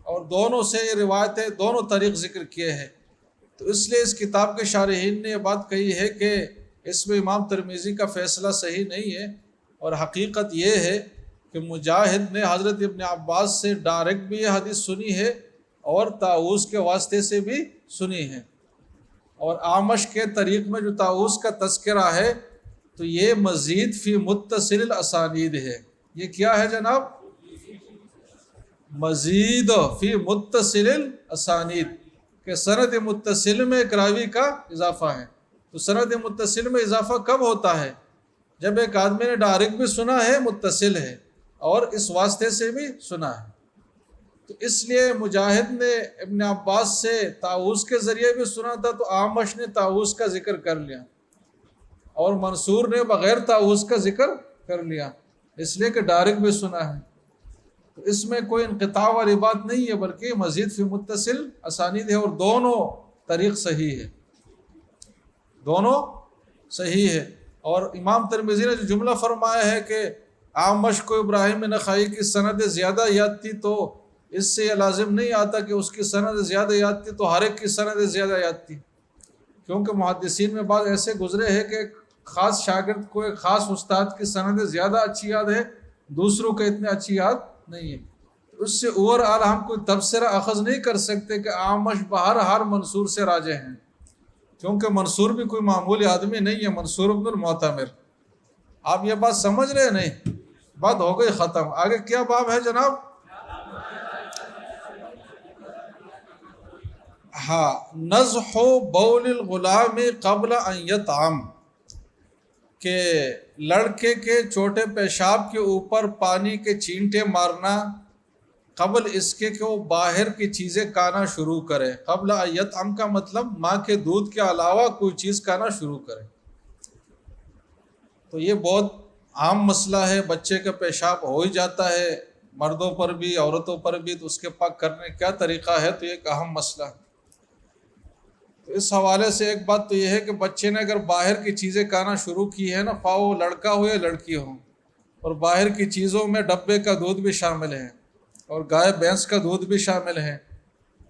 اور دونوں سے یہ روایتیں دونوں طریق ذکر کیے ہیں، تو اس لیے اس کتاب کے شارحین نے یہ بات کہی ہے کہ اس میں امام ترمذی کا فیصلہ صحیح نہیں ہے، اور حقیقت یہ ہے کہ مجاہد نے حضرت ابن عباس سے ڈائریکٹ بھی یہ حدیث سنی ہے اور طاؤوس کے واسطے سے بھی سنی ہے، اور اعمش کے طریق میں جو طاؤوس کا تذکرہ ہے تو یہ مزید فی متصل الاسانید ہے۔ یہ کیا ہے جناب؟ مزید فی متصل الاسانید، کہ سند متصل میں ایک راوی کا اضافہ ہے۔ تو سند متصل میں اضافہ کب ہوتا ہے؟ جب ایک آدمی نے ڈائریکٹ بھی سنا ہے، متصل ہے، اور اس واسطے سے بھی سنا ہے۔ تو اس لیے مجاہد نے ابن عباس سے طاؤوس کے ذریعے بھی سنا تھا، تو اعمش نے طاؤوس کا ذکر کر لیا، اور منصور نے بغیر طاؤوس کا ذکر کر لیا، اس لیے کہ ڈائریکٹ بھی سنا ہے۔ تو اس میں کوئی انقطاع والی بات نہیں ہے، بلکہ مزید فی متصل اسانید ہے، اور دونوں طریق صحیح ہے، دونوں صحیح ہے۔ اور امام ترمذی نے جو جملہ فرمایا ہے کہ اعمش کو ابراہیم نخعی کی سند زیادہ یاد تھی، تو اس سے یہ لازم نہیں آتا کہ اس کی سند زیادہ یاد تھی تو ہر ایک کی سند زیادہ یاد تھی، کیونکہ محدثین میں بعض ایسے گزرے ہیں کہ ایک خاص شاگرد کو ایک خاص استاد کی سند زیادہ اچھی یاد ہے، دوسروں کو اتنے اچھی یاد نہیں ہے۔ اس سے اوور آل ہم کوئی تبصرہ اخذ نہیں کر سکتے کہ اعمش بہرحال منصور سے راجح ہیں، کیونکہ منصور بھی کوئی معمولی آدمی نہیں ہے، منصور بن المعتمر۔ آپ یہ بات سمجھ رہے ہیں؟ نہیں، بات ہو گئی ختم۔ آگے کیا باب ہے جناب؟ ہاں، نزح بول الغلام قبل ان یطعم، کہ لڑکے کے چھوٹے پیشاب کے اوپر پانی کے چینٹے مارنا قبل اس کے کہ وہ باہر کی چیزیں کھانا شروع کرے۔ قبل ان یطعم کا مطلب ماں کے دودھ کے علاوہ کوئی چیز کھانا شروع کرے۔ تو یہ بہت عام مسئلہ ہے، بچے کا پیشاب ہو ہی جاتا ہے، مردوں پر بھی عورتوں پر بھی، تو اس کے پاک کرنے کیا طریقہ ہے، تو یہ ایک اہم مسئلہ ہے۔ تو اس حوالے سے ایک بات تو یہ ہے کہ بچے نے اگر باہر کی چیزیں کھانا شروع کی ہے نا، خواہ وہ لڑکا ہو یا لڑکی ہو، اور باہر کی چیزوں میں ڈبے کا دودھ بھی شامل ہے، اور گائے بھینس کا دودھ بھی شامل ہے،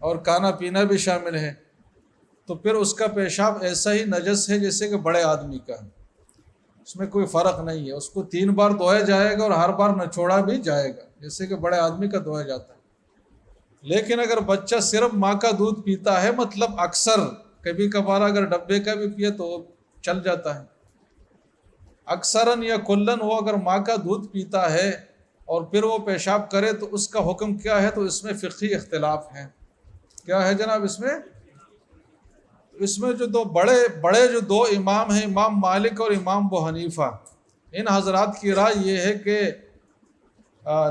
اور کھانا پینا بھی شامل ہے، تو پھر اس کا پیشاب ایسا ہی نجس ہے جیسے کہ بڑے آدمی کا ہے، اس میں کوئی فرق نہیں ہے۔ اس کو 3 بار دھویا جائے گا اور ہر بار نچوڑا بھی جائے گا، جیسے کہ بڑے آدمی کا دھویا جاتا ہے۔ لیکن اگر بچہ صرف ماں کا دودھ پیتا ہے، مطلب اکثر، کبھی کبھار اگر ڈبے کا بھی پیے تو چل جاتا ہے، اکثراً یا کلن وہ اگر ماں کا دودھ پیتا ہے اور پھر وہ پیشاب کرے تو اس کا حکم کیا ہے، تو اس میں فقہی اختلاف ہے۔ کیا ہے جناب؟ اس میں جو بڑے دو امام ہیں، امام مالک اور امام ابو حنیفہ، ان حضرات کی رائے یہ ہے کہ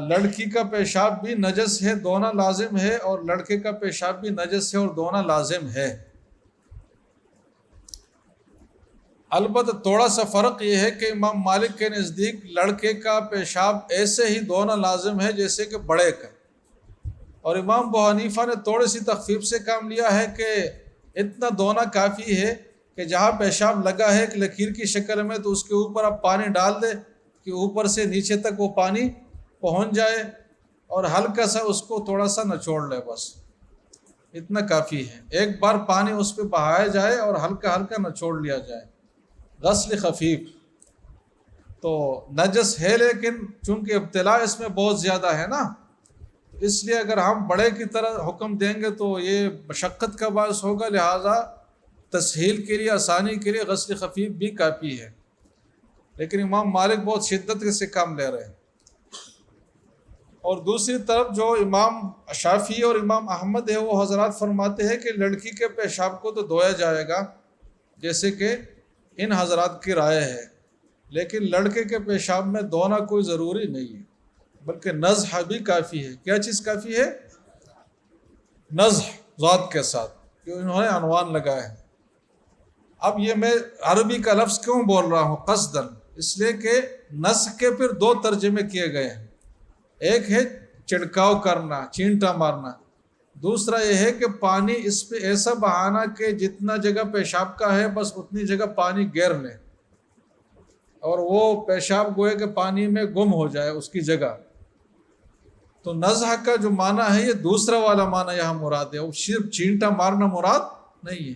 لڑکی کا پیشاب بھی نجس ہے، دھونا لازم ہے، اور لڑکے کا پیشاب بھی نجس ہے اور دھونا لازم ہے۔ البتہ تھوڑا سا فرق یہ ہے کہ امام مالک کے نزدیک لڑکے کا پیشاب ایسے ہی دھونا لازم ہے جیسے کہ بڑے کا، اور امام ابو حنیفہ نے تھوڑی سی تخفیف سے کام لیا ہے کہ اتنا دھونا کافی ہے کہ جہاں پیشاب لگا ہے ایک لکیر کی شکل میں، تو اس کے اوپر آپ پانی ڈال دیں کہ اوپر سے نیچے تک وہ پانی پہنچ جائے، اور ہلکا سا اس کو تھوڑا سا نچوڑ لے، بس اتنا کافی ہے۔ ایک بار پانی اس پہ بہایا جائے اور ہلکا ہلکا نچوڑ لیا جائے، غسل خفیف۔ تو نجس ہے، لیکن چونکہ ابتلا اس میں بہت زیادہ ہے نا، اس لیے اگر ہم بڑے کی طرح حکم دیں گے تو یہ مشقت کا باعث ہوگا، لہٰذا تسہیل کے لیے، آسانی کے لیے غسل خفیف بھی کافی ہے۔ لیکن امام مالک بہت شدت سے کام لے رہے ہیں۔ اور دوسری طرف جو امام شافعی اور امام احمد ہے، وہ حضرات فرماتے ہیں کہ لڑکی کے پیشاب کو تو دھویا جائے گا، جیسے کہ ان حضرات کی رائے ہے، لیکن لڑکے کے پیشاب میں دھونا کوئی ضروری نہیں ہے، بلکہ نزح بھی کافی ہے۔ کیا چیز کافی ہے؟ نزح، ذات کے ساتھ، کہ انہوں نے عنوان لگایا ہے۔ اب یہ میں عربی کا لفظ کیوں بول رہا ہوں قصداً؟ اس لیے کہ نسخ کے پھر 2 ترجمے کیے گئے ہیں، ایک ہے چھڑکاؤ کرنا، چینٹا مارنا، دوسرا یہ ہے کہ پانی اس پہ ایسا بہانا کہ جتنا جگہ پیشاب کا ہے بس اتنی جگہ پانی گیر لے، اور وہ پیشاب گوئے کہ پانی میں گم ہو جائے اس کی جگہ۔ تو نزح کا جو معنی ہے یہ دوسرا والا معنی یہاں مراد ہے، وہ صرف چینٹا مارنا مراد نہیں ہے۔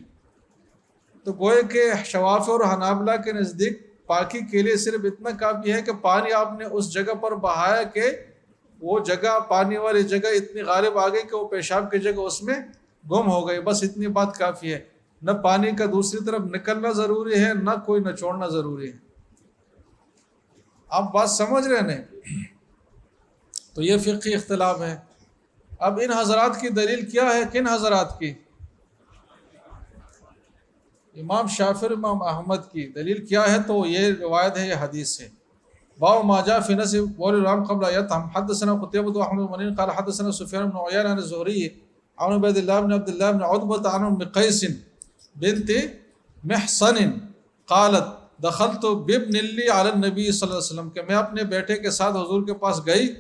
تو گوئے کہ شوافی اور حنابلہ کے نزدیک پاکی کے لیے صرف اتنا کافی ہے کہ پانی آپ نے اس جگہ پر بہایا کہ وہ جگہ پانی والی جگہ اتنی غالب آ گئی کہ وہ پیشاب کی جگہ اس میں گم ہو گئی، بس اتنی بات کافی ہے، نہ پانی کا دوسری طرف نکلنا ضروری ہے، نہ کوئی نچوڑنا ضروری ہے۔ آپ بات سمجھ رہے ہیں؟ تو یہ فقہی اختلاف ہے۔ اب ان حضرات کی دلیل کیا ہے؟ کن حضرات کی؟ امام شافعی اور امام احمد کی دلیل کیا ہے؟ تو یہ روایت ہے، یہ حدیث ہے۔ باب ما جاء في نسب بول الرام قبل آیاتهم حدثنا قتيبة واحمد بن منين قال حدثنا سفيان بن عيينة عن الزهري عن عبيد الله بن عبد الله بن عتبة عن ام قيس بنت محصن قالت دخلت بابن لي على النبي صلی اللہ علیہ وسلم کہ میں اپنے بیٹے کے ساتھ حضور کے پاس گئی،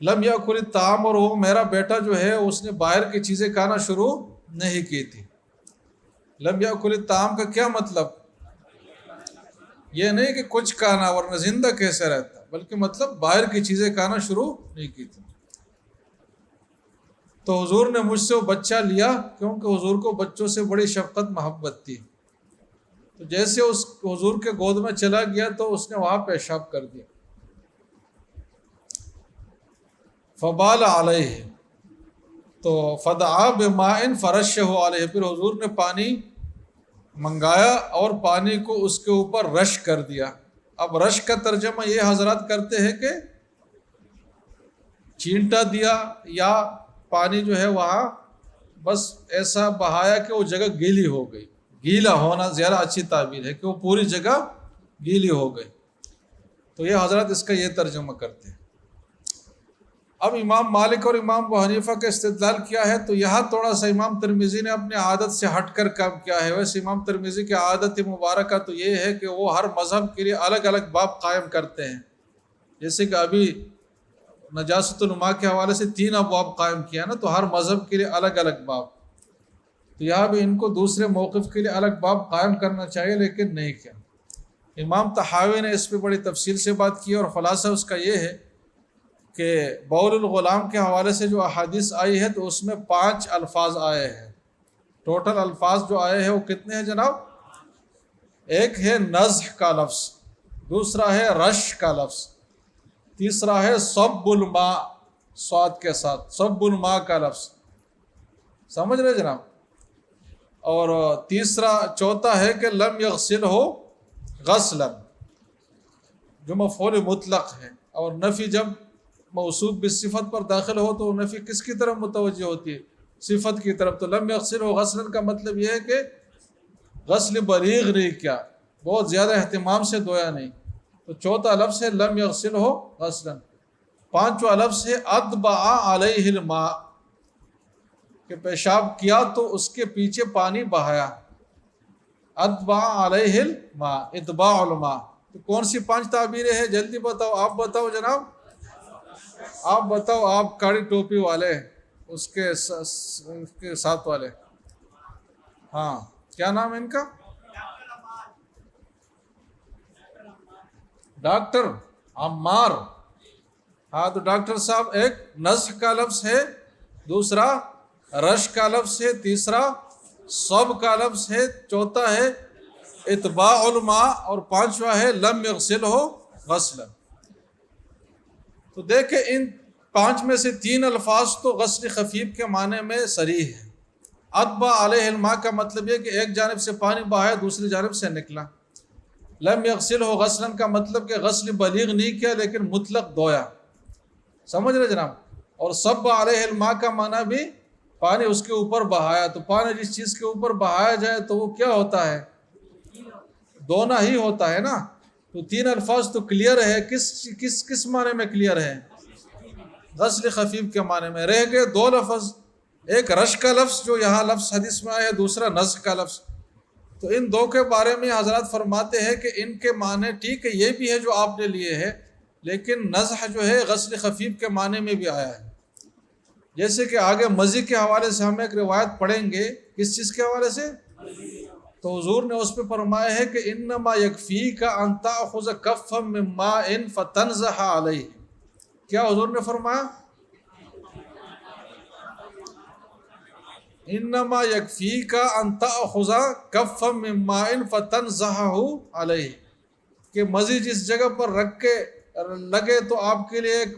لم یاکل الطعام، اور وہ میرا بیٹا جو ہے اس نے باہر کی چیزیں کھانا شروع نہیں کی تھی۔ لم یاکل الطعام کا کیا مطلب؟ یہ نہیں کہ کچھ کھانا ورنہ زندہ کیسے رہتا، بلکہ مطلب باہر کی چیزیں کھانا شروع نہیں کی تھی۔ تو حضور نے مجھ سے وہ بچہ لیا، کیونکہ حضور کو بچوں سے بڑی شفقت محبت تھی۔ تو جیسے اس حضور کے گود میں چلا گیا تو اس نے وہاں پیشاب کر دیا۔ فبال علیہ، تو فدعا بماء فرشہ علیہ، پھر حضور نے پانی منگایا اور پانی کو اس کے اوپر رش کر دیا۔ اب رش کا ترجمہ یہ حضرات کرتے ہیں کہ چینٹا دیا، یا پانی جو ہے وہاں بس ایسا بہایا کہ وہ جگہ گیلی ہو گئی۔ گیلا ہونا زیادہ اچھی تعبیر ہے کہ وہ پوری جگہ گیلی ہو گئی، تو یہ حضرات اس کا یہ ترجمہ کرتے ہیں۔ اب امام مالک اور امام ابو حنیفہ کا استدلال کیا ہے؟ تو یہاں تھوڑا سا امام ترمذی نے اپنے عادت سے ہٹ کر کام کیا ہے۔ ویسے امام ترمذی کی عادت مبارکہ تو یہ ہے کہ وہ ہر مذہب کے لیے الگ الگ باب قائم کرتے ہیں، جیسے کہ ابھی نجاست الماء کے حوالے سے 3 ابواب قائم کیا نا، تو ہر مذہب کے لیے الگ الگ باب۔ تو یہاں بھی ان کو دوسرے موقف کے لیے الگ باب قائم کرنا چاہیے، لیکن نہیں کیا۔ امام طحاوی نے اس پہ بڑی تفصیل سے بات کی، اور خلاصہ اس کا یہ ہے کہ بول الغلام کے حوالے سے جو احادیث آئی ہے تو اس میں 5 الفاظ آئے ہیں۔ ٹوٹل الفاظ جو آئے ہیں وہ کتنے ہیں جناب؟ ایک ہے نزح کا لفظ، دوسرا ہے رش کا لفظ، تیسرا ہے صب الماء صاد کے ساتھ صب الماء کا لفظ، سمجھ رہے جناب؟ اور چوتھا ہے کہ لم یغسل ہو غسلا، جو مفعول مطلق ہے، اور نفی جب موصوف بالصفت پر داخل ہو تو نفی کس کی طرف متوجہ ہوتی ہے؟ صفت کی طرف۔ تو لم یغسل ہو غسلا کا مطلب یہ ہے کہ غسل بلیغ نہیں کیا، بہت زیادہ اہتمام سے دھویا نہیں۔ تو چوتھا لفظ ہے لم یغسل ہو غسلا۔ پانچواں لفظ ہے اتبع علیہ الماء، کہ پیشاب کیا تو اس کے پیچھے پانی بہایا۔ اتبع علیہ الماء، اتباع الماء۔ تو کون سی 5 تعبیریں ہیں؟ جلدی بتاؤ، آپ بتاؤ جناب، آپ بتاؤ، آپ کاڑی ٹوپی والے، اس کے ساتھ والے، ہاں کیا نام ہے ان کا؟ ڈاکٹر عمار۔ ہاں تو ڈاکٹر صاحب، ایک نزح کا لفظ ہے، دوسرا رش کا لفظ ہے، تیسرا صب کا لفظ ہے، چوتھا ہے اتباع الماء، اور پانچواں ہے لم یغسل ہو غسلا۔ تو دیکھیں ان 5 میں سے 3 الفاظ تو غسل خفیف کے معنی میں صریح ہے۔ اتبع علیہ الماء کا مطلب یہ کہ ایک جانب سے پانی بہایا، دوسری جانب سے نکلا۔ لم یغسل ہو غسلا کا مطلب کہ غسل بلیغ نہیں کیا لیکن مطلق دھویا، سمجھ رہے جناب؟ اور صب علیہ الماء کا معنی بھی پانی اس کے اوپر بہایا۔ تو پانی جس چیز کے اوپر بہایا جائے تو وہ کیا ہوتا ہے؟ دھونا ہی ہوتا ہے نا۔ تو 3 الفاظ تو کلیئر ہے، کس معنی میں کلیئر ہے؟ غسل خفیف کے معنی میں۔ رہ گئے 2 لفظ، ایک رش کا لفظ جو یہاں لفظ حدیث میں آیا ہے، دوسرا نزح کا لفظ۔ تو ان 2 کے بارے میں حضرات فرماتے ہیں کہ ان کے معنی ٹھیک ہے، یہ بھی ہے جو آپ نے لیے ہے، لیکن نزح جو ہے غسل خفیف کے معنی میں بھی آیا ہے۔ جیسے کہ آگے مزی کے حوالے سے ہم ایک روایت پڑھیں گے، کس چیز کے حوالے سے؟ تو حضور نے اس پہ فرمایا ہے کہ انما یکفیک ان تاخذ کفا من ماء فتنزح علیہ۔ کیا حضور نے فرمایا؟ انما یکفیک ان تأخذ کفا من ماء فتنضحہ علیہ، کہ مزید جس جگہ پر رکھ کے لگے تو آپ کے لیے ایک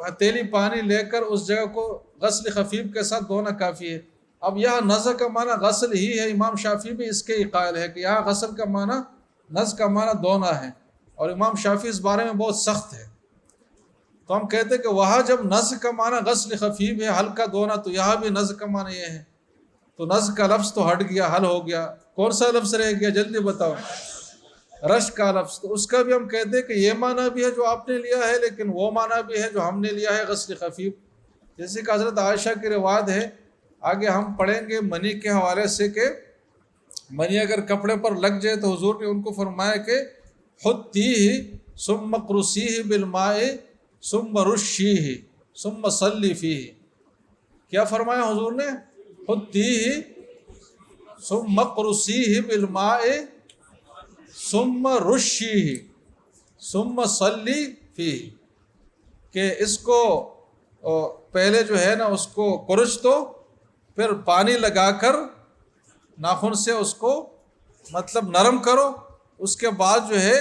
ہتھیلی پانی لے کر اس جگہ کو غسل خفیف کے ساتھ دھونا کافی ہے۔ اب یہاں نزع کا معنی غسل ہی ہے، امام شافعی بھی اس کے ہی قائل ہے کہ یہاں غسل کا معنی نزع کا معنی دھونا ہے، اور امام شافعی اس بارے میں بہت سخت ہے۔ تو ہم کہتے ہیں کہ وہاں جب نزع کا معنی غسل خفیف ہے، ہلکا دھونا، تو یہاں بھی نزع کا معنی یہ ہے، تو نزع کا لفظ تو ہٹ گیا، حل ہو گیا۔ کون سا لفظ رہ گیا جلدی بتاؤ؟ رش کا لفظ۔ تو اس کا بھی ہم کہتے ہیں کہ یہ معنی بھی ہے جو آپ نے لیا ہے، لیکن وہ معنی بھی ہے جو ہم نے لیا ہے غسل خفیف، جیسے کہ حضرت عائشہ کی روایت ہے، آگے ہم پڑھیں گے منی کے حوالے سے، کہ منی اگر کپڑے پر لگ جائے تو حضور نے ان کو فرمایا کہ حطیہ ثم اقرصیہ بالماء ثم رشیہ ثم صلی فیہ۔ کیا فرمایا حضور نے؟ حطیہ ثم اقرصیہ بالماء ثم رشیہ ثم صلی فیہ، کہ اس کو پہلے جو ہے نا اس کو کرچ دو، پھر پانی لگا کر ناخن سے اس کو مطلب نرم کرو، اس کے بعد جو ہے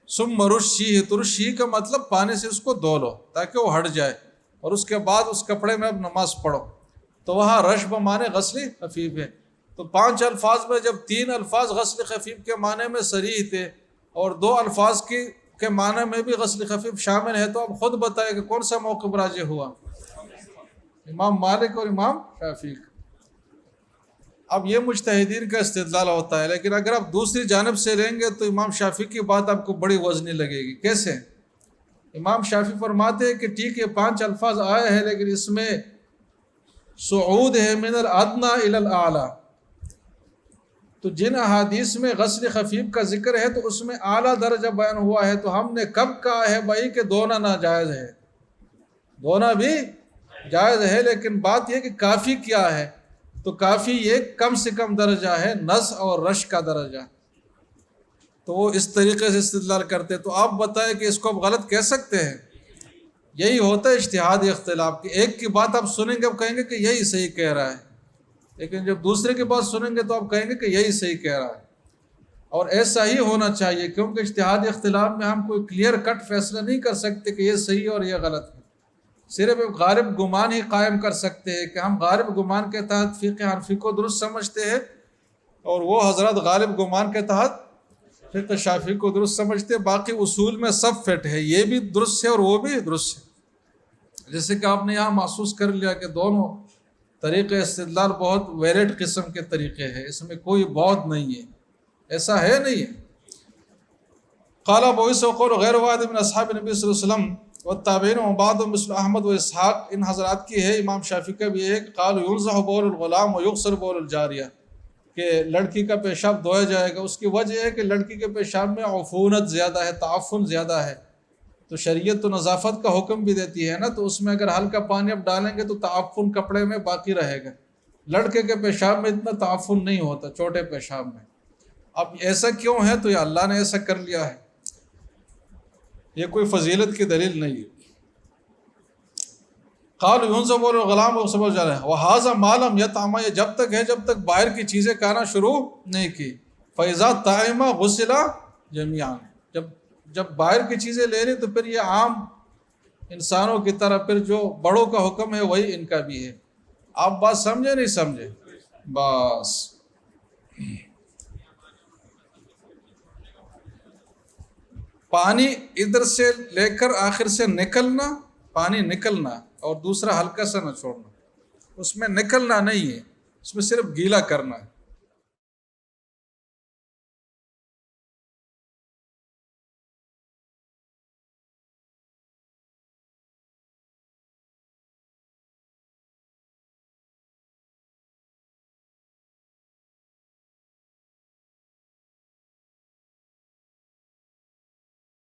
ثم رشیہ، تو رشیہ کا مطلب پانی سے اس کو دھو لو تاکہ وہ ہٹ جائے، اور اس کے بعد اس کپڑے میں اب نماز پڑھو۔ تو وہاں رش بمانے غسل خفیف ہے۔ تو 5 الفاظ میں جب 3 الفاظ غسل خفیف کے معنی میں صریح تھے اور 2 الفاظ کے معنی میں بھی غسل خفیف شامل ہے، تو اب خود بتائیں کہ کون سا موقف راجح ہوا؟ امام مالک اور امام شافعی کا۔ اب یہ مجتہدین کا استدلال ہوتا ہے، لیکن اگر آپ دوسری جانب سے لیں گے تو امام شافعی کی بات آپ کو بڑی وزنی لگے گی۔ کیسے؟ امام شافعی فرماتے ہیں کہ ٹھیک ہے 5 الفاظ آئے ہیں، لیکن اس میں صعود ہے من الادنی الی الاعلی، تو جن احادیث میں غسل خفیف کا ذکر ہے تو اس میں اعلیٰ درجہ بیان ہوا ہے، تو ہم نے کب کہا ہے بھائی کہ دھونا ناجائز ہے؟ دھونا بھی جائز ہے، لیکن بات یہ کہ کافی کیا ہے؟ تو کافی یہ کم سے کم درجہ ہے، نزع اور رش کا درجہ۔ تو وہ اس طریقے سے استدلال کرتے، تو آپ بتائیں کہ اس کو آپ غلط کہہ سکتے ہیں؟ یہی ہوتا ہے اجتہادی اختلاف، کہ ایک کی بات آپ سنیں گے، آپ کہیں گے کہ یہی صحیح کہہ رہا ہے، لیکن جب دوسرے کی بات سنیں گے تو آپ کہیں گے کہ یہی صحیح کہہ رہا ہے۔ اور ایسا ہی ہونا چاہیے، کیونکہ اجتہادی اختلاف میں ہم کوئی کلیئر کٹ فیصلہ نہیں کر سکتے کہ یہ صحیح اور یہ غلط ہے، صرف ایک غالب گمان ہی قائم کر سکتے ہیں کہ ہم غالب گمان کے تحت فقہ حنفی کو درست سمجھتے ہیں، اور وہ حضرات غالب گمان کے تحت فقہ شافعی کو درست سمجھتے ہیں، باقی اصول میں سب فٹ ہے، یہ بھی درست ہے اور وہ بھی درست ہے۔ جیسے کہ آپ نے یہاں محسوس کر لیا کہ دونوں طریقے استدلال بہت ویلڈ قسم کے طریقے ہیں، اس میں کوئی بہت نہیں ہے، ایسا ہے نہیں ہے۔ قال ابو عیسیٰ وقول غیر واحد من اصحاب نبی صلی اللہ علیہ وسلم والتابعین وبعض مثل احمد و اسحاق، ان حضرات کی ہے، امام شافعی کا بھی ہے، قال ينضح بول الغلام ويغسل بول الجاریہ، کہ لڑکی کا پیشاب دھویا جائے گا۔ اس کی وجہ ہے کہ لڑکی کے پیشاب میں عفونت زیادہ ہے، تعفن زیادہ ہے، تو شریعت تو نظافت کا حکم بھی دیتی ہے نا، تو اس میں اگر ہلکا پانی اب ڈالیں گے تو تعفن کپڑے میں باقی رہے گا۔ لڑکے کے پیشاب میں اتنا تعفن نہیں ہوتا، چھوٹے پیشاب میں۔ اب ایسا کیوں ہے؟ تو یہ اللہ نے ایسا کر لیا ہے، یہ کوئی فضیلت کی دلیل نہیں ہے۔ قال ينضح بول الغلام ويغسل بول الجاریہ وهذا ما لم يطعم، یہ جب تک ہے جب تک باہر کی چیزیں کھانا شروع نہیں کی۔ فإذا طعم غسل جميعا، جب باہر کی چیزیں لے لی تو پھر یہ عام انسانوں کی طرح پھر جو بڑوں کا حکم ہے وہی ان کا بھی ہے۔ آپ بات سمجھے نہیں سمجھے؟ بس پانی ادھر سے لے کر آخر سے نکلنا، پانی نکلنا، اور دوسرا ہلکا سا نہ چھوڑنا، اس میں نکلنا نہیں ہے، اس میں صرف گیلا کرنا ہے۔